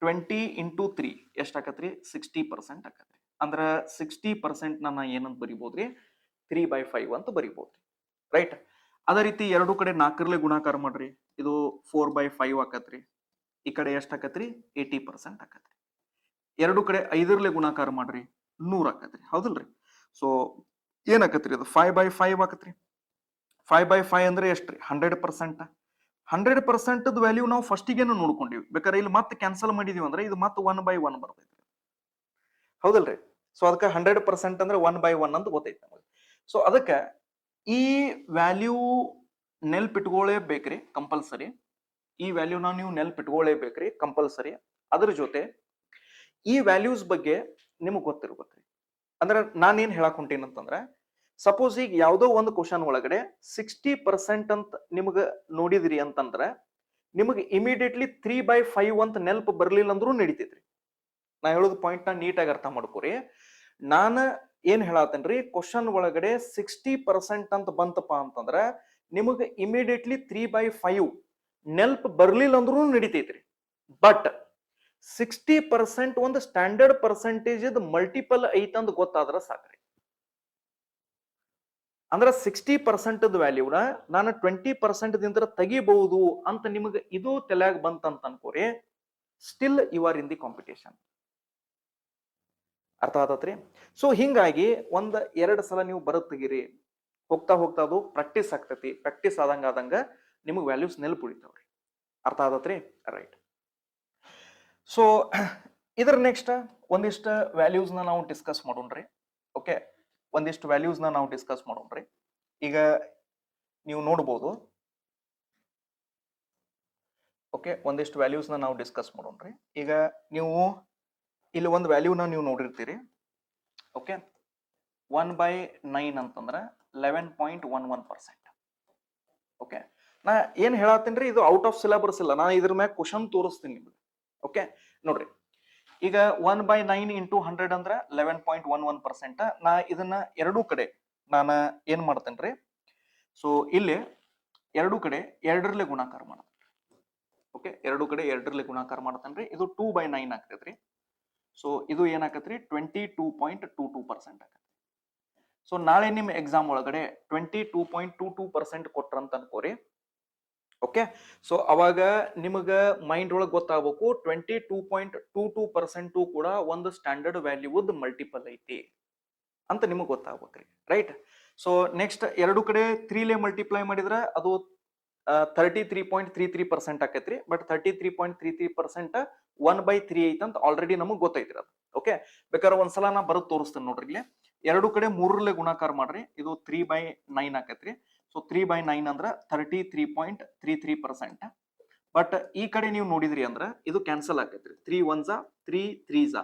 20 into 3 ಎಷ್ಟಾಕತ್ರಿ? 60% ಆಕತ್ರಿ. ಅಂದ್ರ 60% ನಾ ಏನಂತ ಬರಿಬೋದ್ರಿ? 3/5 ಅಂತ ಬರಿಬೋದ್ರಿ, ರೈಟ್? ಅದೇ ರೀತಿ ಎರಡು ಕಡೆ 4ರಲ್ಲಿ ಗುಣಾಕಾರ ಮಾಡ್ರಿ. ಇದು 4/5 ಆಕತ್ರಿ. ಈ ಕಡೆ ಎಷ್ಟಾಕತ್ರಿ? 80% ಆಕತ್ರಿ. ಎರಡು ಕಡೆ 5ರಲ್ಲಿ ಗುಣಾಕಾರ ಮಾಡ್ರಿ, 100 ಆಕತ್ರಿ. ಹೌದಲ್ರಿ? ಸೊ ಏನಾಕತ್ರಿ? ಅದು 5/5 ಆಕತ್ರಿ. 5/5 ಅಂದ್ರೆ ಎಷ್ಟ್ರಿ? 100%. 100% ವ್ಯಾಲ್ಯೂ ನಾವು ಫಸ್ಟಿಗೇನು ನೋಡ್ಕೊಂಡಿವಿ. ಬೇಕಾದ್ರೆ ಇಲ್ಲಿ ಮತ್ತೆ ಕ್ಯಾನ್ಸಲ್ ಮಾಡಿದೀವಿ ಅಂದ್ರೆ ಇದು ಮತ್ತೆ 1/1 ಬರ್ತೈತಿ. ಹೌದಲ್ರಿ? ಸೊ ಅದಕ್ಕೆ 100% ಅಂದ್ರೆ 1/1 ಅಂತ ಗೊತ್ತೈತಿ ನಮಗೆ. ಸೊ ಅದಕ್ಕೆ ಈ ವ್ಯಾಲ್ಯೂ ನೆಲ್ಪಿಟ್ಕೊಳ್ಳೇಬೇಕ್ರಿ, ಕಂಪಲ್ಸರಿ. ಈ ವ್ಯಾಲ್ಯೂನ ನೀವು ನೆಲ್ಪಿಟ್ಕೊಳ್ಳೇಬೇಕ್ರಿ, ಕಂಪಲ್ಸರಿ. ಅದ್ರ ಜೊತೆ ಈ ವ್ಯಾಲ್ಯೂಸ್ ಬಗ್ಗೆ ನಿಮಗೆ ಗೊತ್ತಿರ್ಬೇಕ್ರಿ. ಅಂದ್ರೆ ನಾನೇನ್ ಹೇಳಕ್ ಹೊಂಟೀನಿ ಅಂತಂದ್ರೆ, ಸಪೋಸ್ ಈಗ ಯಾವುದೋ ಒಂದು ಕ್ವಶನ್ ಒಳಗಡೆ 60% ಅಂತ ನಿಮ್ಗೆ ನೋಡಿದ್ರಿ ಅಂತಂದ್ರೆ ನಿಮಗೆ ಇಮಿಡಿಯೇಟ್ಲಿ 3/5 ಅಂತ ನೆನಪು ಬರ್ಲಿಲ್ಲ ಅಂದ್ರೂ ನಡೀತೈತ್ರಿ. ನಾ ಹೇಳೋದು ಪಾಯಿಂಟ್ ನ ನೀಟಾಗಿ ಅರ್ಥ ಮಾಡ್ಕೋರಿ. ನಾನು ಏನ್ ಹೇಳತ್ತೇನ್ರಿ, ಕ್ವಶನ್ ಒಳಗಡೆ 60% ಅಂತ ಬಂತಪ್ಪ ಅಂತಂದ್ರ ನಿಮಗೆ ಇಮಿಡಿಯೇಟ್ಲಿ 3/5 ನೆನಪು ಬರ್ಲಿಲ್ಲ ಅಂದ್ರೂ ನಡೀತೈತ್ರಿ. ಬಟ್ 60% ಒಂದು ಸ್ಟ್ಯಾಂಡರ್ಡ್ ಪರ್ಸೆಂಟೇಜ್ ಮಲ್ಟಿಪಲ್ ಐತಂದ್ ಗೊತ್ತಾದ್ರ ಸಾಕ್ರಿ. ಅಂದ್ರೆ 60% ವ್ಯಾಲ್ಯೂನ ನಾನು 20% ದಿಂದ ತೆಗಿಬಹುದು ಅಂತ ನಿಮಗೆ ಇದು ತಲೆಯಾಗ ಬಂತಂತ ಅನ್ಕೋರಿ, still you are in the competition. ಅರ್ಥ ಆತತ್ರಿ? ಸೊ ಹಿಂಗಾಗಿ 1-2 ಸಲ ನೀವು ಬರತ್ ತೆಗಿರಿ, ಹೋಗ್ತಾ ಅದು ಪ್ರಾಕ್ಟೀಸ್ ಆಗ್ತೈತಿ. ಪ್ರಾಕ್ಟೀಸ್ ಆದಂಗ ನಿಮಗೆ ವ್ಯಾಲ್ಯೂಸ್ ನೆನಪು ಉಳಿತಾವ್ರಿ. ಅರ್ಥ ಆತತ್ರಿ? ರೈಟ್. ಸೊ ಇದರ ನೆಕ್ಸ್ಟ್ ಒಂದಿಷ್ಟು ವ್ಯಾಲ್ಯೂಸ್ ನಾವು ಡಿಸ್ಕಸ್ ಮಾಡೋಣ್ರಿ. ಓಕೆ, ಒಂದಿಷ್ಟು ವ್ಯಾಲ್ಯೂಸ್ ನಾವು ಡಿಸ್ಕಸ್ ಮಾಡೋಣ್ರಿ. ಈಗ ನೀವು ನೋಡ್ಬೋದು. ಓಕೆ, ಒಂದಿಷ್ಟು ವ್ಯಾಲ್ಯೂಸ್ ನಾವು ಡಿಸ್ಕಸ್ ಮಾಡೋಣ್ರಿ. ಈಗ ನೀವು ಇಲ್ಲಿ ಒಂದು ವ್ಯಾಲ್ಯೂನ ನೀವು ನೋಡಿರ್ತೀರಿ. ಓಕೆ, 1/9 ಅಂತಂದ್ರೆ 11.11%. ಓಕೆ, ನಾ ಏನ್ ಹೇಳತ್ತೀನ್ರಿ, ಇದು ಔಟ್ ಆಫ್ ಸಿಲೆಬಸ್ ಇಲ್ಲ, ನಾ ಇದ್ರ ಮ್ಯಾಗ ಕ್ವಶನ್ ತೋರಿಸ್ತೀನಿ ನಿಮ್ಗೆ. ಓಕೆ ನೋಡ್ರಿ, ಈಗ 1/9 into 100 ಅಂದ್ರೆ 11.11%. ನಾ ಇದನ್ನ ಎರಡೂ ಕಡೆ ನಾನು ಏನ್ ಮಾಡ್ತೇನ್ರಿ, ಸೊ ಇಲ್ಲಿ ಎರಡೂ ಕಡೆ 2ರಲ್ಲಿ ಗುಣಾಕಾರ ಮಾಡ್ತೇನೆ. ಓಕೆ, ಎರಡೂ ಕಡೆ 2ರಲ್ಲಿ ಗುಣಾಕಾರ ಮಾಡ್ತೇನ್ರಿ. ಇದು 2/9 ಆಗ್ತೈತ್ರಿ. ಸೊ ಇದು ಏನಾಕತ್ರಿ? 22.22% ಆಗತ್ತೆ. ಸೊ ನಾಳೆ ನಿಮ್ಮ ಎಕ್ಸಾಮ್ ಒಳಗಡೆ 22.22% ಕೊಟ್ರಂತ ಅನ್ಕೋರಿ. ಓಕೆ, ಸೊ ಅವಾಗ ನಿಮಗ ಮೈಂಡ್ ಒಳಗೆ ಗೊತ್ತಾಗಬೇಕು 22.22% ಕೂಡ ಒಂದು ಸ್ಟ್ಯಾಂಡರ್ಡ್ ವ್ಯಾಲ್ಯೂದ್ ಮಲ್ಟಿಪಲ್ ಐತಿ ಅಂತ ನಿಮಗೆ ಗೊತ್ತಾಗ್ಬೇಕ್ರಿ, ರೈಟ್? ಸೊ ನೆಕ್ಸ್ಟ್ ಎರಡು ಕಡೆ 3ಲೇ ಮಲ್ಟಿಪ್ಲೈ ಮಾಡಿದ್ರೆ ಅದು 33.33% ಆಕೈತ್ರಿ. ಬಟ್ 33.33% 1/3 ಐತಂತ ಆಲ್ರೆಡಿ ನಮಗ್ ಗೊತ್ತೈತ್ರಿ ಅದು. ಓಕೆ, ಬೇಕಾದ್ರೆ ಒಂದ್ಸಲ ನಾ ಬರೋದ್ ತೋರಿಸ್ತೇನೆ ನೋಡ್ರಿ. ಇಲ್ಲಿ ಎರಡು ಕಡೆ 3ರಲ್ಲೇ ಗುಣಾಕಾರ ಮಾಡ್ರಿ. ಇದು 3/9 ಆಕೈತ್ರಿ. ಸೊ 3/9 ಅಂದ್ರೆ 33.33%. ಬಟ್ ಈ ಕಡೆ ನೀವು ನೋಡಿದ್ರಿ ಅಂದ್ರ ಇದು ಕ್ಯಾನ್ಸಲ್ ಆಕೈತ್ರಿ. 3 1s 3 3s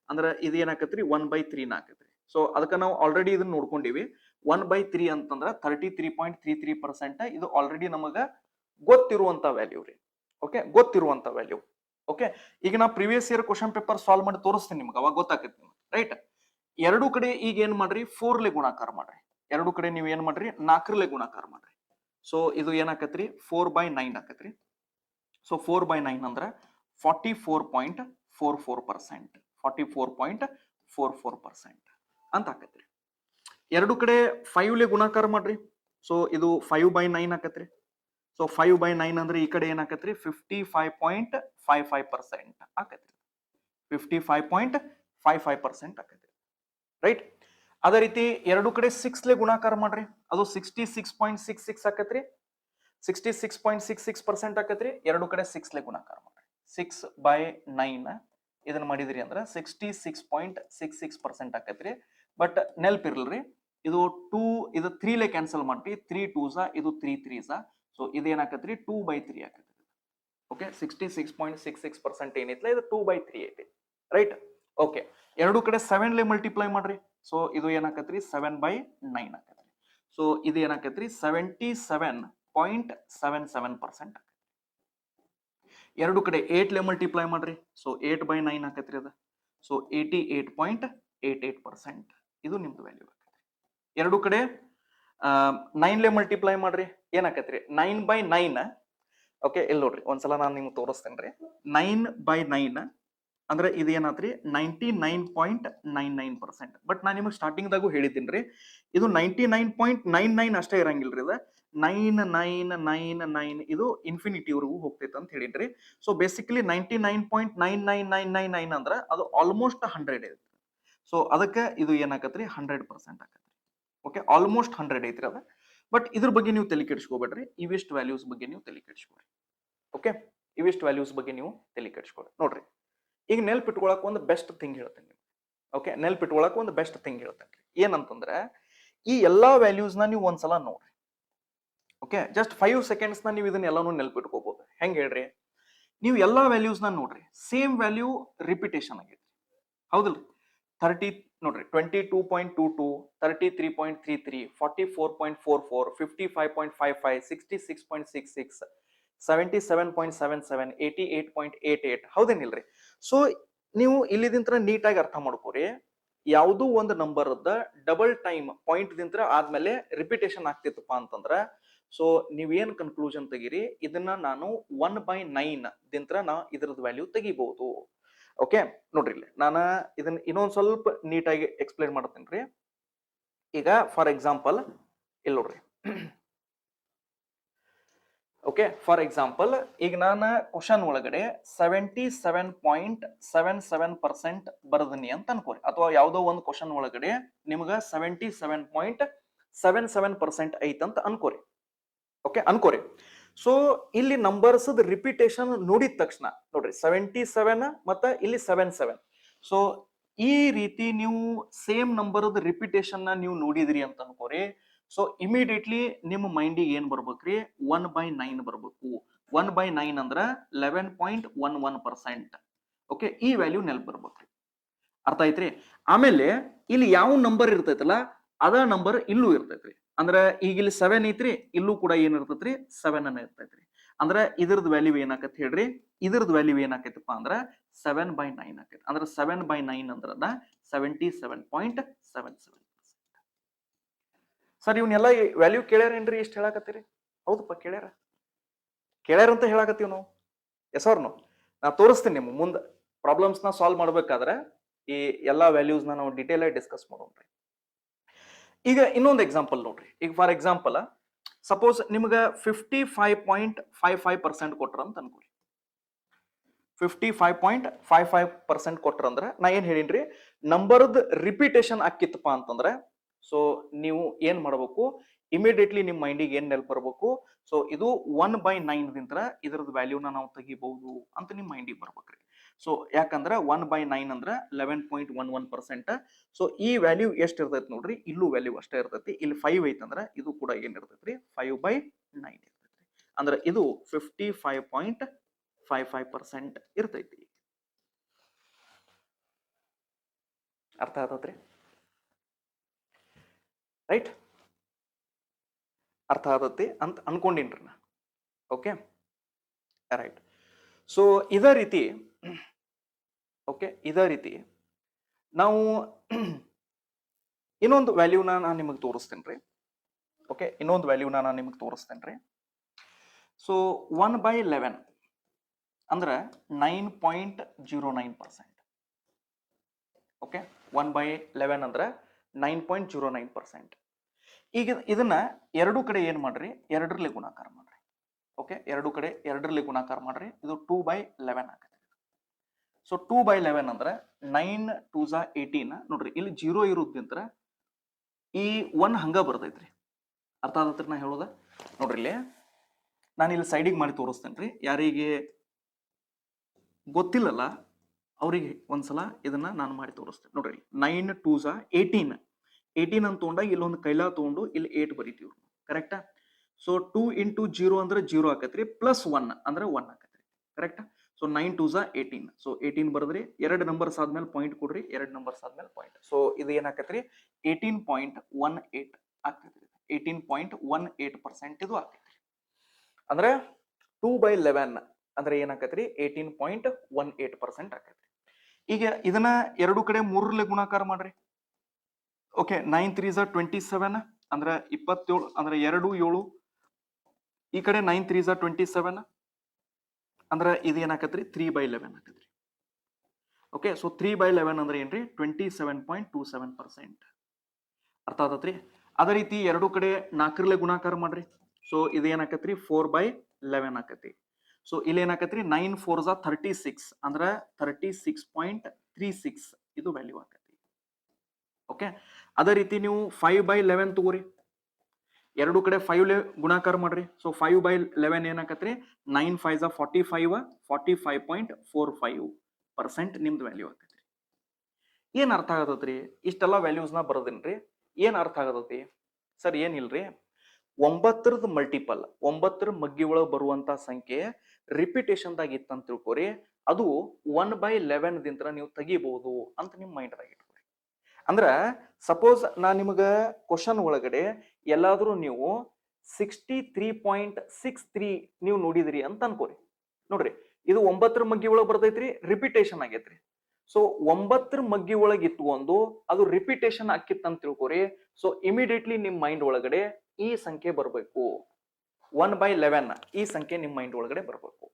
ಅಂದ್ರೆ ಇದು ಏನಾಕತ್ರಿ 1/3 ಆಕೈತ್ರಿ. ಸೊ ಅದಕ್ಕೆ ನಾವು ಆಲ್ರೆಡಿ ಇದನ್ನ ನೋಡ್ಕೊಂಡಿವಿ. 1/3 ಅಂತಂದ್ರ 33.33%. ಇದು ಆಲ್ರೆಡಿ ನಮಗ ಗೊತ್ತಿರುವಂತ ವ್ಯಾಲ್ಯೂ ರೀ. ಓಕೆ, ಗೊತ್ತಿರುವಂತ ವ್ಯಾಲ್ಯೂ. ಓಕೆ, ಈಗ ನಾ previous year question paper solve ಮಾಡಿ ತೋರಿಸ್ತೀನಿ ನಿಮ್ಗೆ, ಅವಾಗ ಗೊತ್ತಾಕೈತಿ ನಿಮ್ಗೆ, ರೈಟ್. ಎರಡು ಕಡೆ ಈಗ ಏನ್ ಮಾಡ್ರಿ 4 ಗುಣಾಕಾರ ಮಾಡ್ರಿ. ಎರಡು ಕಡೆ ನೀವು ಏನ್ ಮಾಡ್ರಿ 4 ಗುಣಾಕಾರ ಮಾಡ್ರಿ. ಸೊ ಇದು ಏನಾಕತ್ರಿ 4/9 ಆಕತ್ರಿ. ಸೊ 4/9 ಅಂದ್ರೆ 44.44%. 44.44% ಅಂತ ಆಕತ್ರಿ. ಎರಡು ಕಡೆ 5 ಗುಣಾಕಾರ ಮಾಡ್ರಿ. ಸೊ ಇದು 5/9 ಆಕತ್ರಿ. ಸೊ 5/9 ಅಂದ್ರೆ ಈ ಕಡೆ ಏನಾಕತ್ರಿ 55.55% ಆಕತ್ರಿ. 55.55% ಆಕತ್ರಿ, ರೈಟ್. ಅದೇ ರೀತಿ ಎರಡು ಕಡೆ 6 ಗುಣಾಕಾರ ಮಾಡ್ರಿ. ಅದು 66.66 ಆಕತ್ರಿ. 66.66% ಆಕತ್ರಿ. ಎರಡು ಕಡೆ 6 ಗುಣಾಕಾರ ಮಾಡ್ರಿ. 6/9 ಇದನ್ನ ಮಾಡಿದ್ರಿ ಅಂದ್ರೆ 66.66% ಆಕತ್ರಿ. ಬಟ್ ನೆಲ್ಪಿರ್ಲ್ರಿ, ಇದು 2 ಇದು 3 ಕ್ಯಾನ್ಸಲ್ ಮಾಡ್ರಿ. 3 2s ಇದು 3 3s. ಸೊ ಇದೇನಾಕತ್ರಿ 2/3 ಆಕತ್ರಿ. ಓಕೆ, 66.66% ಏನಿತ್ಲ ಇದು 2/3 ಐತಿ, ರೈಟ್. ಓಕೆ, ಎರಡು ಕಡೆ 7 ಮಲ್ಟಿಪ್ಲೈ ಮಾಡ್ರಿ. ಸೊ ಇದು ಏನಾಕತ್ರಿ 7/9 ಆಕತ್ರಿ. ಸೊ ಇದು ಏನಾಕತ್ರಿ 77.77% ಆಕತ್ರಿ. ಎರಡು ಕಡೆ 8 ಮಲ್ಟಿಪ್ಲೈ ಮಾಡ್ರಿ. ಸೊ 8/9 ಆಕತ್ರಿ ಅದ. ಸೊ 88.88% ಇದು ನಿಮ್ದು ವ್ಯಾಲ್ಯೂ ಆಕತ್ರಿ. ಎರಡು ಕಡೆ 9 ಮಲ್ಟಿಪ್ಲೈ ಮಾಡ್ರಿ. ಏನಾಕತ್ರಿ 9/9. ಓಕೆ, ಇಲ್ಲಿ ನೋಡ್ರಿ ಒಂದ್ಸಲ ನಾನು ನಿಮ್ಗೆ ತೋರಿಸ್ತೇನೆ ರೀ. 9/9 ಅಂದ್ರೆ ಇದು ಏನಾತ್ರಿ 99.99%. ಬಟ್ ನಾನು ನಿಮಗೆ ಸ್ಟಾರ್ಟಿಂಗ್ ದಾಗೂ ಹೇಳಿದ್ದೀನಿ ರೀ, ಇದು 99.99 ಅಷ್ಟೇ ಇರಂಗಿಲ್ರಿ. ಇದು 9999 ಇದು ಇನ್ಫಿನಿಟಿ ವರೆಗೂ ಹೋಗ್ತೈತೆ ಅಂತ ಹೇಳಿದ್ರಿ. ಸೊ ಬೇಸಿಕಲಿ 99.99999 ಅಂದ್ರೆ ಅದು ಆಲ್ಮೋಸ್ಟ್ 100 ಐತಿ. ಸೊ ಅದಕ್ಕೆ ಇದು ಏನಾಕತ್ರಿ 100% ಆಕತ್ರಿ. ಓಕೆ, ಆಲ್ಮೋಸ್ಟ್ 100 ಐತ್ರಿ ಅದ. ಬಟ್ ಇದ್ರ ಬಗ್ಗೆ ನೀವು ತಲೆ ಕೆಡಿಸ್ಕೋಬೇಡ್ರಿ. ಇವಿಷ್ಟು ವ್ಯಾಲ್ಯೂಸ್ ಬಗ್ಗೆ ನೀವು ತಲೆ ಕೆಡಿಸ್ಕೊಡ್ರಿ. ಓಕೆ, ಇವಿಷ್ಟು ವ್ಯಾಲ್ಯೂಸ್ ಬಗ್ಗೆ ನೀವು ತಲೆ ಕೆಡಿಸ್ಕೊಡ್ರಿ. ನೋಡ್ರಿ, ಈಗ ನೆಲ್ಪಿಟ್ಕೊಳಕ್ ಒಂದು ಬೆಸ್ಟ್ ಥಿಂಗ್ ಹೇಳ್ತೇನೆ ನಿಮ್ಗೆ. ಓಕೆ, ನೆಲ್ಪಿಟ್ಕೊಳಕ್ ಒಂದು ಬೆಸ್ಟ್ ಥಿಂಗ್ ಹೇಳ್ತೇನೆ. ಏನಂತಂದ್ರೆ ಈ ಎಲ್ಲಾ ವ್ಯಾಲ್ಯೂಸ್ ನ ನೀವು ಒಂದ್ಸಲ ನೋಡ್ರಿ. ಓಕೆ, ಜಸ್ಟ್ 5 ಸೆಕೆಂಡ್ಸ್ ನೀವು ಇದನ್ನ ಎಲ್ಲಾನು ನೆಲ್ಪಿಟ್ಕೋಬಹುದು. ಹೆಂಗ್ ಹೇಳ್ರಿ, ನೀವು ಎಲ್ಲಾ ವ್ಯಾಲ್ಯೂಸ್ ನ ನೋಡ್ರಿ, ಸೇಮ್ ವ್ಯಾಲ್ಯೂ ರಿಪಿಟೇಷನ್ ಆಗೈತಿ, ಹೌದಲ್ರಿ. 30 ನೋಡ್ರಿ 22.22, 33.33, 44.44, 55.55, 66.66, 77.77, 88.88, ಹೌದೇನಿಲ್ರಿ. ಸೊ ನೀವು ಇಲ್ಲಿದಿಂತ್ರ ನೀಟಾಗಿ ಅರ್ಥ ಮಾಡ್ಕೋರಿ. ಯಾವುದೋ ಒಂದು ನಂಬರ್ ಡಬಲ್ ಟೈಮ್ ಪಾಯಿಂಟ್ ದಿಂತ್ರ ಆದ್ಮೇಲೆ ರಿಪಿಟೇಷನ್ ಆಗ್ತಿತ್ತಪ್ಪ ಅಂತಂದ್ರ ಸೊ ನೀವೇನ್ ಕನ್ಕ್ಲೂಷನ್ ತೆಗೀರಿ, ಇದನ್ನ ನಾನು 1/9 ದಿಂತ್ರ ನಾ ಇದ್ರದ್ದು ವ್ಯಾಲ್ಯೂ ತೆಗಿಬಹುದು. ಓಕೆ, ನೋಡ್ರಿ ಇಲ್ಲಿ ನಾನು ಇದನ್ನ ಇನ್ನೊಂದ್ ಸ್ವಲ್ಪ ನೀಟಾಗಿ ಎಕ್ಸ್ಪ್ಲೈನ್ ಮಾಡ್ತೇನೆ ರೀ. ಈಗ ಫಾರ್ ಎಕ್ಸಾಂಪಲ್ ಇಲ್ಲಿ ನೋಡ್ರಿ. ಓಕೆ, ಫಾರ್ ಎಕ್ಸಾಂಪಲ್ ಈಗ ನಾನು ಕ್ವಶನ್ ಒಳಗಡೆ 77.77% ಬರದನಿ ಅಂತ ಅನ್ಕೋರಿ, ಅಥವಾ ಯಾವುದೋ ಒಂದು ಕ್ವಶನ್ ಒಳಗಡೆ ನಿಮ್ಗ 77.77% ಐತಂತ ಅನ್ಕೋರಿ. ಓಕೆ, ಅನ್ಕೋರಿ. ಸೊ ಇಲ್ಲಿ ನಂಬರ್ಸ್ ರಿಪಿಟೇಷನ್ ನೋಡಿದ ತಕ್ಷಣ ನೋಡ್ರಿ 77 ಮತ್ತ ಇಲ್ಲಿ 77. ಸೊ ಈ ರೀತಿ ನೀವು ಸೇಮ್ ನಂಬರ್ ರಿಪಿಟೇಷನ್ ನೀವು ನೋಡಿದ್ರಿ ಅಂತ ಅನ್ಕೋರಿ. ಸೊ ಇಮಿಡಿಯೇಟ್ಲಿ ನಿಮ್ಮ ಮೈಂಡಿಗೆ ಏನ್ ಬರ್ಬೇಕ್ರಿ 1/9 ಬರ್ಬೇಕು. 1/9 ಅಂದ್ರ 11.11%. ಓಕೆ, ಈ ವ್ಯಾಲ್ಯೂ ನೆನಪು ಬರ್ಬೇಕ್ರಿ. ಅರ್ಥ ಐತ್ರಿ. ಆಮೇಲೆ ಇಲ್ಲಿ ಯಾವ ನಂಬರ್ ಇರ್ತೈತಲ್ಲ ಅದ ನಂಬರ್ ಇಲ್ಲೂ ಇರ್ತೈತ್ರಿ. ಅಂದ್ರ ಈಗ ಇಲ್ಲಿ 7 ಐತ್ರಿ, ಇಲ್ಲೂ ಕೂಡ ಏನ್ ಇರ್ತೈತ್ರಿ 7 ಅನ್ನ ಇರ್ತೈತ್ರಿ. ಅಂದ್ರ ಇದ್ರದ್ ವ್ಯಾಲ್ಯೂ ಏನಾಕತ್ ಹೇಳ್ರಿ, ಇದ್ರದ್ ವ್ಯಾಲ್ಯೂ ಏನಾಕೈತಪ್ಪ ಅಂದ್ರ 7/9 ಆಕೈತಿ. ಅಂದ್ರ 7/9 ಅಂದ್ರದ 77.77%. ಸರ್ ಇವನ್ನೆಲ್ಲ ವ್ಯಾಲ್ಯೂ ಕೇಳ್ಯಾರೇನ್ರಿ, ಇಷ್ಟ ಹೇಳಾಕತ್ತೀರಿ? ಹೌದಪ್ಪ, ಕೇಳ್ಯಾರ ಅಂತ ಹೇಳಾಕತ್ತೀವಿ ನಾವು. Yes or no? ನಾ ತೋರಿಸ್ತೀನಿ ನಿಮ್ಗೆ ಮುಂದೆ ಪ್ರಾಬ್ಲಮ್ಸ್ ನ ಸಾಲ್ವ್ ಮಾಡ್ಬೇಕಾದ್ರೆ ಈ ಎಲ್ಲಾ ವ್ಯಾಲ್ಯೂಸ್ ನಾವು ಡಿಟೇಲ್ ಆಗಿ ಡಿಸ್ಕಸ್ ಮಾಡೋಣ್ರಿ. ಈಗ ಇನ್ನೊಂದು ಎಕ್ಸಾಂಪಲ್ ನೋಡ್ರಿ. ಈಗ ಫಾರ್ ಎಕ್ಸಾಂಪಲ್ ಸಪೋಸ್ ನಿಮ್ಗ 55.55% ಕೊಟ್ರ ಅಂತ ಅನ್ಕೋರಿ. 55.55% ಕೊಟ್ರ ಅಂದ್ರ ನಾ ಏನ್ ಹೇಳಿನ್ರಿ, ನಂಬರ್ದ್ ರಿಪಿಟೇಷನ್ ಆಕಿತ್ತಪ್ಪ ಅಂತಂದ್ರ ಸೊ ನೀವು ಏನ್ ಮಾಡ್ಬೇಕು, ಇಮಿಡಿಯೇಟ್ಲಿ ನಿಮ್ಮ ಮೈಂಡಿಗೆ ಏನ್ ನೆನಪು ಬರಬೇಕು, ಸೊ ಇದು 1/9 ದಿಂತ್ರ ಇದ್ರದ್ದು ವ್ಯಾಲ್ಯೂನ ನಾವು ತೆಗಿಬಹುದು ಅಂತ ನಿಮ್ಮ ಮೈಂಡಿಗೆ ಬರ್ಬೇಕ್ರಿ. ಸೊ ಯಾಕಂದ್ರೆ 1/9 ಅಂದ್ರೆ 11.11%. ಸೊ ಈ ವ್ಯಾಲ್ಯೂ ಎಷ್ಟು ಇರ್ತೈತಿ ನೋಡ್ರಿ, ಇಲ್ಲೂ ವ್ಯಾಲ್ಯೂ ಅಷ್ಟೇ ಇರ್ತೈತಿ. ಇಲ್ಲಿ 5 ಐತಂದ್ರೆ ಇದು ಕೂಡ ಏನ್ ಇರ್ತೈತ್ರಿ, 5/9 ಇರ್ತೈತಿ. ಅಂದ್ರೆ ಇದು 55.55% ಇರ್ತೈತಿ. ಅರ್ಥ ಆಗತ್ರಿ? ರೈಟ್, ಅರ್ಥ ಆಗತ್ತೆ ಅಂತ ಅನ್ಕೊಂಡಿನ್ರಿ ನಾ. Okay, right. ಸೊ ಇದೇ ರೀತಿ ನಾವು ಇನ್ನೊಂದು ವ್ಯಾಲ್ಯೂನ ನಾನು ನಿಮಗೆ ತೋರಿಸ್ತೇನೆ ರೀ. ಓಕೆ, ಇನ್ನೊಂದು ವ್ಯಾಲ್ಯೂನ ನಾನು ನಿಮಗೆ ತೋರಿಸ್ತೇನೆ ರೀ. ಸೊ 1/11 ಅಂದ್ರೆ 9.09%. ಓಕೆ, 1/11 ಅಂದ್ರೆ 9.09%. ಈಗ ಇದನ್ನ ಎರಡು ಕಡೆ ಏನ್ ಮಾಡ್ರಿ, ಎರಡರಲ್ಲಿ ಗುಣಾಕಾರ ಮಾಡ್ರಿ. ಓಕೆ, ಎರಡು ಕಡೆ ಎರಡರಲ್ಲಿ ಗುಣಾಕಾರ ಮಾಡ್ರಿ. ಇದು 2/11 ಆಗತ್ತೆ. ಸೊ 2/11 ಅಂದ್ರೆ 9 2s 18. ನೋಡ್ರಿ, ಇಲ್ಲಿ 0 ಇರೋದ್ರಿಂದ ಈ 1 ಹಂಗ ಬರ್ತೈತ್ರಿ. ಅರ್ಥ ಆಗತ್ರಿ ನಾ ಹೇಳೋದ? ನೋಡ್ರಿ, ಇಲ್ಲಿ ನಾನು ಇಲ್ಲಿ ಸೈಡಿಗೆ ಮಾಡಿ ತೋರಿಸ್ತೇನೆ ರೀ. ಯಾರಿಗೆ ಗೊತ್ತಿಲ್ಲಲ್ಲ ಅವರಿಗೆ ಒಂದ್ಸಲ ಇದನ್ನ ನಾನು ಮಾಡಿ ತೋರಿಸ್ತೇನೆ. ನೋಡ್ರಿ, 9 2s 18. 18 ಅಂತ ತಗೊಂಡಾಗ ಇಲ್ಲೊಂದು ಕೈಲಾ ತಗೊಂಡು ಇಲ್ಲಿ 8 ಬರೀತೀವಿ. ಕರೆಕ್ಟಾ? ಸೊ 2 × 0 ಅಂದ್ರೆ 0 ಆಕತ್ರಿ, ಪ್ಲಸ್ 1 ಅಂದ್ರೆ 1 ಆಕತ್ರಿ. ಕರೆಕ್ಟಾ? So 9 2s 18. ಸೊ 18 ಬರದ್ರಿ, 2 ನಂಬರ್ಸ್ ಆದ್ಮೇಲೆ ಪಾಯಿಂಟ್ ಕೊಡ್ರಿ, 2 ನಂಬರ್ಸ್ ಆದ್ಮೇಲೆ ಪಾಯಿಂಟ್. ಸೊ ಇದು ಏನಾಕತ್ರಿ, 18.18 ಆಗ್ತೈತ್ರಿ. 18.18% ಇದು ಆಗ್ತೈತ್ರಿ. ಅಂದ್ರೆ 2/11 ಅಂದ್ರೆ ಏನಾಕತ್ರಿ, 18.18% ಆಕೈತ್ರಿ. ಈಗ ಇದನ್ನ ಎರಡು ಕಡೆ 3ರಲ್ಲಿ ಗುಣಾಕಾರ ಮಾಡ್ರಿ. ಓಕೆ, 9 3s 27 ಅಂದ್ರೆ 27 ಅಂದ್ರೆ 2 7. ಈ ಕಡೆ 9 3s 27 ಅಂದ್ರೆ ಇದು ಏನಾಕತ್ರಿ, 3/11 ಆಕತ್ರಿ. ಓಕೆ, ಸೊ 3/11 ಅಂದ್ರೆ ಏನ್ರಿ, 27.27%. ಅರ್ಥ ಆಗತ್ರಿ? ಅದೇ ರೀತಿ ಎರಡು ಕಡೆ 4ರಲ್ಲಿ ಗುಣಾಕಾರ ಮಾಡ್ರಿ. ಸೊ ಇದು ಏನಾಕತ್ರಿ, 4/11 ಆಕತಿ. ಸೊ ಇಲ್ಲಿ ಏನಾಕತ್ರಿ, 9 4s 36 ಅಂದ್ರೆ 36.36 ಇದು ವ್ಯಾಲ್ಯೂ ಆಕತಿ. ಓಕೆ, ಅದೇ ರೀತಿ ನೀವು 5/11 ತಗೋರಿ. ಎರಡು ಕಡೆ 5 ಗುಣಾಕಾರ ಮಾಡ್ರಿ. ಸೊ 5/11 ಏನಾಕತ್ರಿ, 9 5s 45 45.45% ನಿಮ್ದು ವ್ಯಾಲ್ಯೂ ಆಕತ್ರಿ. ಏನ್ ಅರ್ಥ ಆಗತೈತ್ರಿ? ಇಷ್ಟೆಲ್ಲ ವ್ಯಾಲ್ಯೂಸ್ ನ ಬರೋದಿನ್ರಿ. ಏನ್ ಅರ್ಥ ಆಗತೈತಿ ಸರ್? ಏನಿಲ್ರಿ, 9ರದ ಮಲ್ಟಿಪಲ್, 9ರ ಮಗ್ಗಿ ಒಳಗೆ ಬರುವಂತ ಸಂಖ್ಯೆ ರಿಪಿಟೇಷನ್ ದಾಗ ಇತ್ತಂತ ತಿಳ್ಕೊರಿ, ಅದು 1/11 ದಿಂತ್ರ ನೀವು ತೆಗಿಬಹುದು ಅಂತ ನಿಮ್ ಮೈಂಡ್ ದಾಗ ಇಟ್ಕೊರಿ. ಅಂದ್ರ ಸಪೋಸ್ ನಾ ನಿಮಗ ಕ್ವಶನ್ ಒಳಗಡೆ ಎಲ್ಲಾದ್ರೂ ನೀವು 63.63 ನೀವು ನೋಡಿದ್ರಿ ಅಂತ ಅನ್ಕೋರಿ. ನೋಡ್ರಿ, ಇದು 9ರ ಮಗ್ಗಿ ಒಳಗೆ ಬರ್ತೈತ್ರಿ, ರಿಪಿಟೇಷನ್ ಆಗೈತ್ರಿ. ಸೊ 9ರ ಮಗ್ಗಿ ಒಳಗೆ ಇಟ್ಕೊಂಡು ಅದು ರಿಪಿಟೇಷನ್ ಆಕಿತ್ತಂತ ತಿಳ್ಕೊರಿ. ಸೊ ಇಮಿಡಿಯೇಟ್ಲಿ ನಿಮ್ ಮೈಂಡ್ ಒಳಗಡೆ ಈ ಸಂಖ್ಯೆ ಬರಬೇಕು, 1/11 ಈ ಸಂಖ್ಯೆ ನಿಮ್ ಮೈಂಡ್ ಒಳಗಡೆ ಬರ್ಬೇಕು.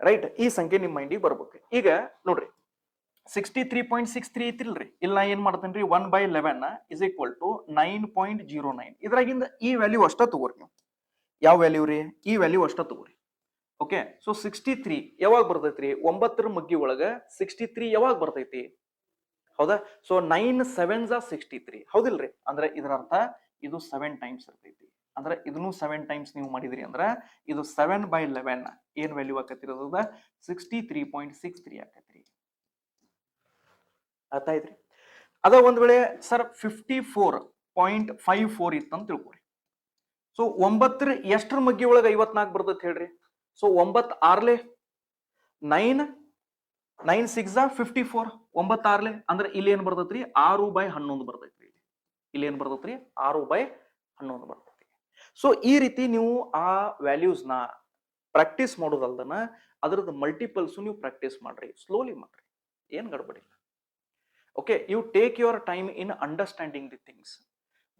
ರೈಟ್, ಈ ಸಂಖ್ಯೆ ನಿಮ್ ಮೈಂಡಿಗೆ ಬರ್ಬೇಕು. ಈಗ ನೋಡ್ರಿ, 63.63 ಐತಿಲ್ರಿ, ಇಲ್ಲ ಏನ್ ಮಾಡ್ತೇನ್ರಿ, 1/11 is equal to 9.09. ಇದ್ರಾಗಿಂದ ಈ ವ್ಯಾಲ್ಯೂ ಅಷ್ಟ ತಗೋರಿ ನೀವು. ಯಾವ ವ್ಯಾಲ್ಯೂ ರೀ? ಈ ವ್ಯಾಲ್ಯೂ ಅಷ್ಟ ತಗೋರಿ. ಓಕೆ, ಸೊ 63 ಯಾವಾಗ ಬರ್ತೈತ್ರಿ? 9ರ ಮಗ್ಗಿ ಒಳಗ 63 ಯಾವಾಗ ಬರ್ತೈತಿ? ಹೌದಾ? So 9 7s 63 ಹೌದಿಲ್ರಿ? ಅಂದ್ರೆ ಇದರ ಅರ್ಥ ಇದು 7 ಟೈಮ್ಸ್ ಇರ್ತೈತಿ. ಅಂದ್ರೆ ಇದನ್ನು 7 ಟೈಮ್ಸ್ ನೀವು ಮಾಡಿದ್ರಿ ಅಂದ್ರೆ ಇದು 7/11 ಏನ್ ವ್ಯಾಲ್ಯೂ ಆಕತಿರೋದ, 63.63 ಆಕತ್ರಿ. ಅರ್ಥ ಆಯ್ತ್ರಿ? ಅದ ಒಂದ್ ವೇಳೆ ಸರ್ 54.54 ಇತ್ತಂತ ತಿಳ್ಕೊರಿ. ಸೊ 9ರ ಎಷ್ಟರ ಮಗ್ಗಿ ಒಳಗ 54 ಬರ್ತೈತಿ ಹೇಳ್ರಿ? ಸೊ 9 6 9 9 6 54 9 6 ಅಂದ್ರೆ ಇಲ್ಲಿ ಏನ್ ಬರ್ತೈತ್ರಿ, 6/11 ಬರ್ತೈತ್ರಿ. ಇಲ್ಲಿ ಏನ್ ಬರ್ತೈತ್ರಿ, 6/11 ಬರ್ತೈತಿ. ಸೊ ಈ ರೀತಿ ನೀವು ಆ ವ್ಯಾಲ್ಯೂಸ್ ನ ಪ್ರಾಕ್ಟೀಸ್ ಮಾಡೋದಲ್ದನ ಅದ್ರದ್ದು ಮಲ್ಟಿಪಲ್ಸ್ ನೀವು ಪ್ರಾಕ್ಟೀಸ್ ಮಾಡ್ರಿ, ಸ್ಲೋಲಿ ಮಾಡ್ರಿ, ಏನ್ ಗಡ್ಬಡಿಲ್ಲ. Okay, you take your time in understanding the things.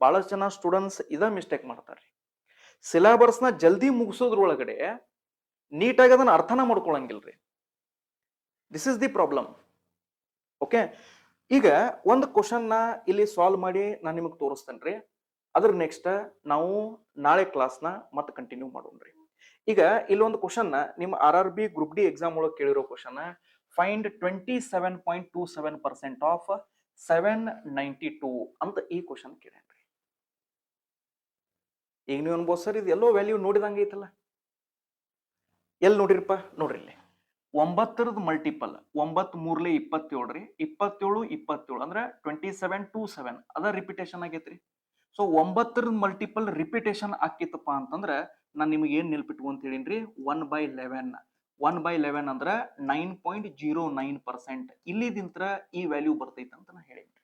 ಬಹಳಷ್ಟು ಜನ ಸ್ಟೂಡೆಂಟ್ಸ್ ಇದ ಮಿಸ್ಟೇಕ್ ಮಾಡ್ತಾರ್ರಿ. ಸಿಲೆಬಸ್ ನ ಜಲ್ದಿ ಮುಗಿಸೋದ್ರೊಳಗಡೆ ನೀಟಾಗಿ ಅದನ್ನ ಅರ್ಥನ ಮಾಡ್ಕೊಳಂಗಿಲ್ರಿ. This is the problem. Okay, ಈಗ ಒಂದು ಕ್ವಶನ್ ನ ಇಲ್ಲಿ ಸಾಲ್ವ್ ಮಾಡಿ ನಾನು ನಿಮಗೆ ತೋರಿಸ್ತೇನ್ರಿ. ಅದ್ರ ನೆಕ್ಸ್ಟ್ ನಾವು ನಾಳೆ ಕ್ಲಾಸ್ ನ ಮತ್ತೆ ಕಂಟಿನ್ಯೂ ಮಾಡೋಣ್ರಿ. ಈಗ ಇಲ್ಲೊಂದು ಕ್ವಶನ್ ನಿಮ್ಮ RRB ಗ್ರೂಪ್ ಡಿ ಎಕ್ಸಾಮ್ ಒಳಗೆ ಕೇಳಿರೋ ಕ್ವಶನ್, ಫೈಂಡ್ 27.27% ಆಫ್ 792 ಅಂತ ಈ ಕ್ವಶನ್ ಕೇಳ್ರಿ. ಈಗ ನೀವು ಅನ್ಬೋದು ಸರ್ ಇದು ಎಲ್ಲೋ ವ್ಯಾಲ್ಯೂ ನೋಡಿದಂಗೆ ಐತಲ್ಲ, ಎಲ್ಲಿ ನೋಡಿರಪ್ಪ ನೋಡ್ರಿ ಇಲ್ಲಿ 9ರದ ಮಲ್ಟಿಪಲ್ 9 3 27 ರೀ, 27 27 ಅಂದ್ರೆ 27 2 7 ಅದ ರಿಪಿಟೇಷನ್ ಆಗೈತ್ರಿ. ಸೊ 9ರದ ಮಲ್ಟಿಪಲ್ ರಿಪಿಟೇಷನ್ ಆಕಿತ್ತಪ್ಪ ಅಂತಂದ್ರೆ ನಾನು ನಿಮಗೆ ಏನ್ ನೆಲ್ಪಿಟ್ವು ಅಂತ ಹೇಳಿನ್ರಿ, 1/11 1/11 ಅಂದ್ರೆ 9.09%. ಇಲ್ಲಿದಿಂತ್ರ ಈ ವ್ಯಾಲ್ಯೂ ಬರ್ತೈತೆ ಅಂತ ನಾ ಹೇಳಿನ್ರಿ,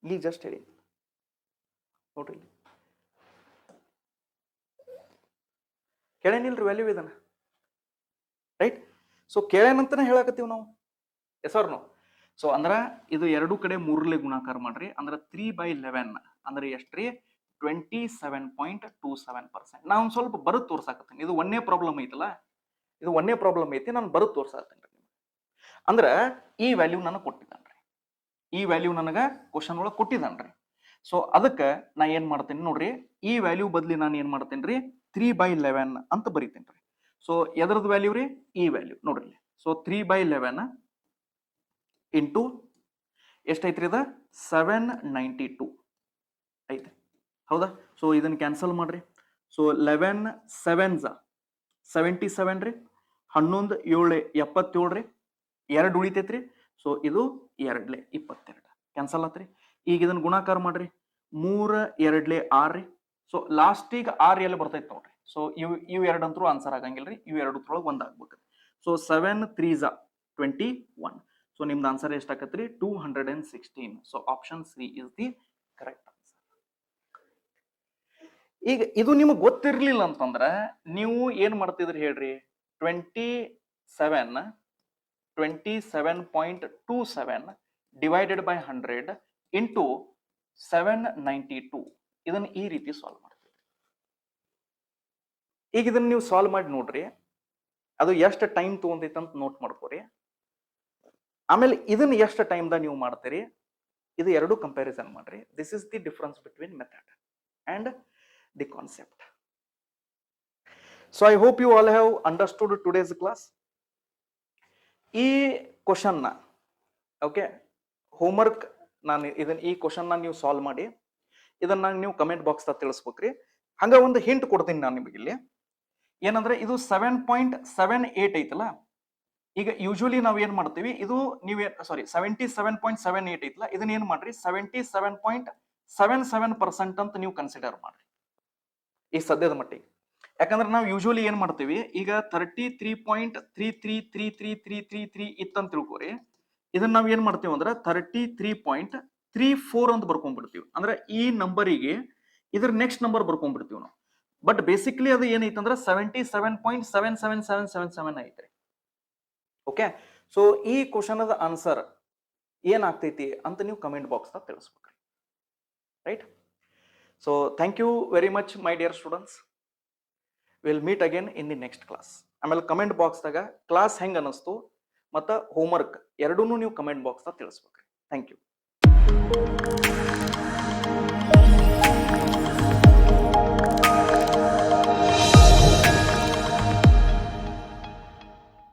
ಇಲ್ಲಿ ಜಸ್ಟ್ ಹೇಳಿ ನೋಡ್ರಿ, ಕೇಳೇನಿಲ್ರಿ ವ್ಯಾಲ್ಯೂ ಇದನ್ನ, ರೈಟ್. ಸೊ ಕೇಳೇನಂತಾನೆ ಹೇಳಕತ್ತೀವಿ ನಾವು, ಎಸ್ ಆರ್ ನೋ. ಸೊ ಅಂದ್ರ ಇದು ಎರಡು ಕಡೆ 3ಲೆ ಗುಣಾಕಾರ ಮಾಡ್ರಿ, ಅಂದ್ರೆ 3/11 ಅಂದ್ರೆ ಎಷ್ಟ್ರಿ, 27.27%. ನಾ ಒಂದ್ ಸ್ವಲ್ಪ ಬರುತ್ ತೋರ್ಸಾಕತ್ತೀನಿ, ಇದು ಒಂದೇ ಪ್ರಾಬ್ಲಮ್ ಐತಲ್ಲ, ಇದು ಒಂದೇ ಪ್ರಾಬ್ಲಮ್ ಐತಿ, ನಾನು ಬರುತ್ ತೋರ್ಸಾಕತ್ತೀನಿ. ಅಂದ್ರ ಈ ವ್ಯಾಲ್ಯೂ ನನಗೆ ಕೊಟ್ಟಿದ್ದಾನ್ರಿ, ಈ ವ್ಯಾಲ್ಯೂ ನನಗ ಕ್ವಶನ್ ಒಳಗೆ ಕೊಟ್ಟಿದ್ದಾನ್ರಿ. ಸೊ ಅದಕ್ಕೆ ನಾ ಏನ್ ಮಾಡ್ತೀನಿ ನೋಡ್ರಿ, ಈ ವ್ಯಾಲ್ಯೂ ಬದ್ಲಿ ನಾನು ಏನ್ ಮಾಡ್ತೇನ್ರಿ, 3/11 ಅಂತ ಬರೀತೇನ್ರಿ. ಸೊ ಎದ್ರದ್ದು ವ್ಯಾಲ್ಯೂ ರೀ, ಈ ವ್ಯಾಲ್ಯೂ ನೋಡ್ರಿ. ಸೊ 3/11 ಇಂಟು ಎಷ್ಟೈತ್ರಿ, ಇದ 792 ಐತೆ, ಹೌದಾ. ಸೊ ಇದನ್ನ ಕ್ಯಾನ್ಸಲ್ ಮಾಡ್ರಿ. ಸೊ 11 7s 77 ರೀ, 11 7 77 ರೀ, 2 ಉಳಿತೈತ್ರಿ. ಸೊ ಇದು 2 22 ಕ್ಯಾನ್ಸಲ್ ಆತ್ರಿ. ಈಗ ಇದನ್ನ ಗುಣಾಕಾರ ಮಾಡ್ರಿ, 3 2 6 ರೀ. ಸೊ ಲಾಸ್ಟಿಗೆ 6 ಎಲ್ಲಿ ಬರ್ತೈತೆ ನೋಡ್ರಿ. ಸೊ ಇವು ಎರಡು ಅಂತರೂ ಆನ್ಸರ್ ಆಗಂಗಿಲ್ರಿ, ಇವು ಎರಡತ್ರೊಳಗೆ ಒಂದ್ ಆಗ್ಬೇಕು. So 7 3s 21. ಸೊ ನಿಮ್ದು ಆನ್ಸರ್ ಎಷ್ಟಾಕತ್ರಿ, 216. So option C is the correct answer. ಈಗ ಇದು ನಿಮಗೆ ಗೊತ್ತಿರ್ಲಿಲ್ಲ ಅಂತಂದ್ರೆ ನೀವು ಏನ್ ಮಾಡ್ತಿದ್ರಿ ಹೇಳ್ರಿ, 27.27 ಡಿವೈಡೆಡ್ ಬೈ 100 ಇಂಟು 792 ಇದನ್ನ ಈ ರೀತಿ ಸಾಲ್ವ್ ಮಾಡ್ತೀವಿ. ಈಗ ಇದನ್ನ ನೀವು ಸಾಲ್ವ್ ಮಾಡಿ ನೋಡ್ರಿ, ಅದು ಎಷ್ಟು ಟೈಮ್ ತಗೊಂತೈತೆ ಅಂತ ನೋಟ್ ಮಾಡ್ಕೋರಿ. ಆಮೇಲೆ ಇದನ್ನ ಎಷ್ಟು ಟೈಮ್ದಾಗ ನೀವು ಮಾಡ್ತೀರಿ, ಇದು ಎರಡು ಕಂಪ್ಯಾರಿಸನ್ ಮಾಡ್ರಿ. This is the difference between method and the concept. So I hope you all have understood today's class. ಈ ಕ್ವಶನ್ ನ ಓಕೆ ಹೋಮ್ವರ್ಕ್ ನಾನು ಇದನ್ನ ಈ ಕ್ವಶನ್ ನ ನೀವು ಸಾಲ್ವ್ ಮಾಡಿ ಇದನ್ನ ನೀವು ಕಮೆಂಟ್ ಬಾಕ್ಸ್ ದಾಗ ತಿಳಿಸ್ಬೇಕ್ರಿ. ಹಂಗ ಒಂದು ಹಿಂಟ್ ಕೊಡ್ತೀನಿ ನಾನು ನಿಮಗೆ ಇಲ್ಲಿ, ಏನಂದ್ರೆ ಇದು 7.78 ಐತಲ್ಲ. ಈಗ ಯೂಶುವಲಿ ನಾವ್ ಏನ್ ಮಾಡ್ತೀವಿ, ಇದು ನೀವೇ 77.78 ಐತಲ್ಲ, ಇದನ್ನ ಏನ್ ಮಾಡ್ರಿ 77.77% ಅಂತ ನೀವು ಕನ್ಸಿಡರ್ ಮಾಡ್ರಿ ಈ ಸದ್ಯದ ಮಟ್ಟಿಗೆ. ಯಾಕಂದ್ರೆ ನಾವು ಯೂಶುವಲಿ ಏನ್ ಮಾಡ್ತೀವಿ, ಈಗ 33.333333 ಇತ್ತಂತ ತಿಳ್ಕೊರಿ, ಇದನ್ನ ನಾವ್ ಏನ್ ಮಾಡ್ತೀವಿ ಅಂದ್ರೆ 33.34 ಅಂತ ಬರ್ಕೊಂಡ್ಬಿಡ್ತೀವಿ. ಅಂದ್ರೆ ಈ ನಂಬರಿಗೆ ಇದ್ರ ನೆಕ್ಸ್ಟ್ ನಂಬರ್ ಬರ್ಕೊಂಡ್ಬಿಡ್ತೀವಿ ನಾವು. ಬಟ್ ಬೇಸಿಕ್ಲಿ ಅದು ಏನೈತಂದ್ರೆ 77.777777 ಐತ್ರಿ. ಓಕೆ, ಸೊ ಈ ಕ್ವಶನ್ ಅದ ಆನ್ಸರ್ ಏನಾಗ್ತೈತಿ ಅಂತ ನೀವು ಕಮೆಂಟ್ ಬಾಕ್ಸ್ ದಾಗ ತಿಳಿಸ್ಬೇಕ್ರಿ, right. So thank you very much my dear students. Will meet again in the next class. ಆಮೇಲೆ ಕಮೆಂಟ್ ಬಾಕ್ಸ್ ದಾಗ ಕ್ಲಾಸ್ ಹೆಂಗ್ ಅನಿಸ್ತು ಮತ್ತು ಹೋಮ್ವರ್ಕ್ ಎರಡೂ ನೀವು ಕಮೆಂಟ್ ಬಾಕ್ಸ್ ದಾಗ ತಿಳಿಸ್ಬೇಕ್ರಿ. Thank you.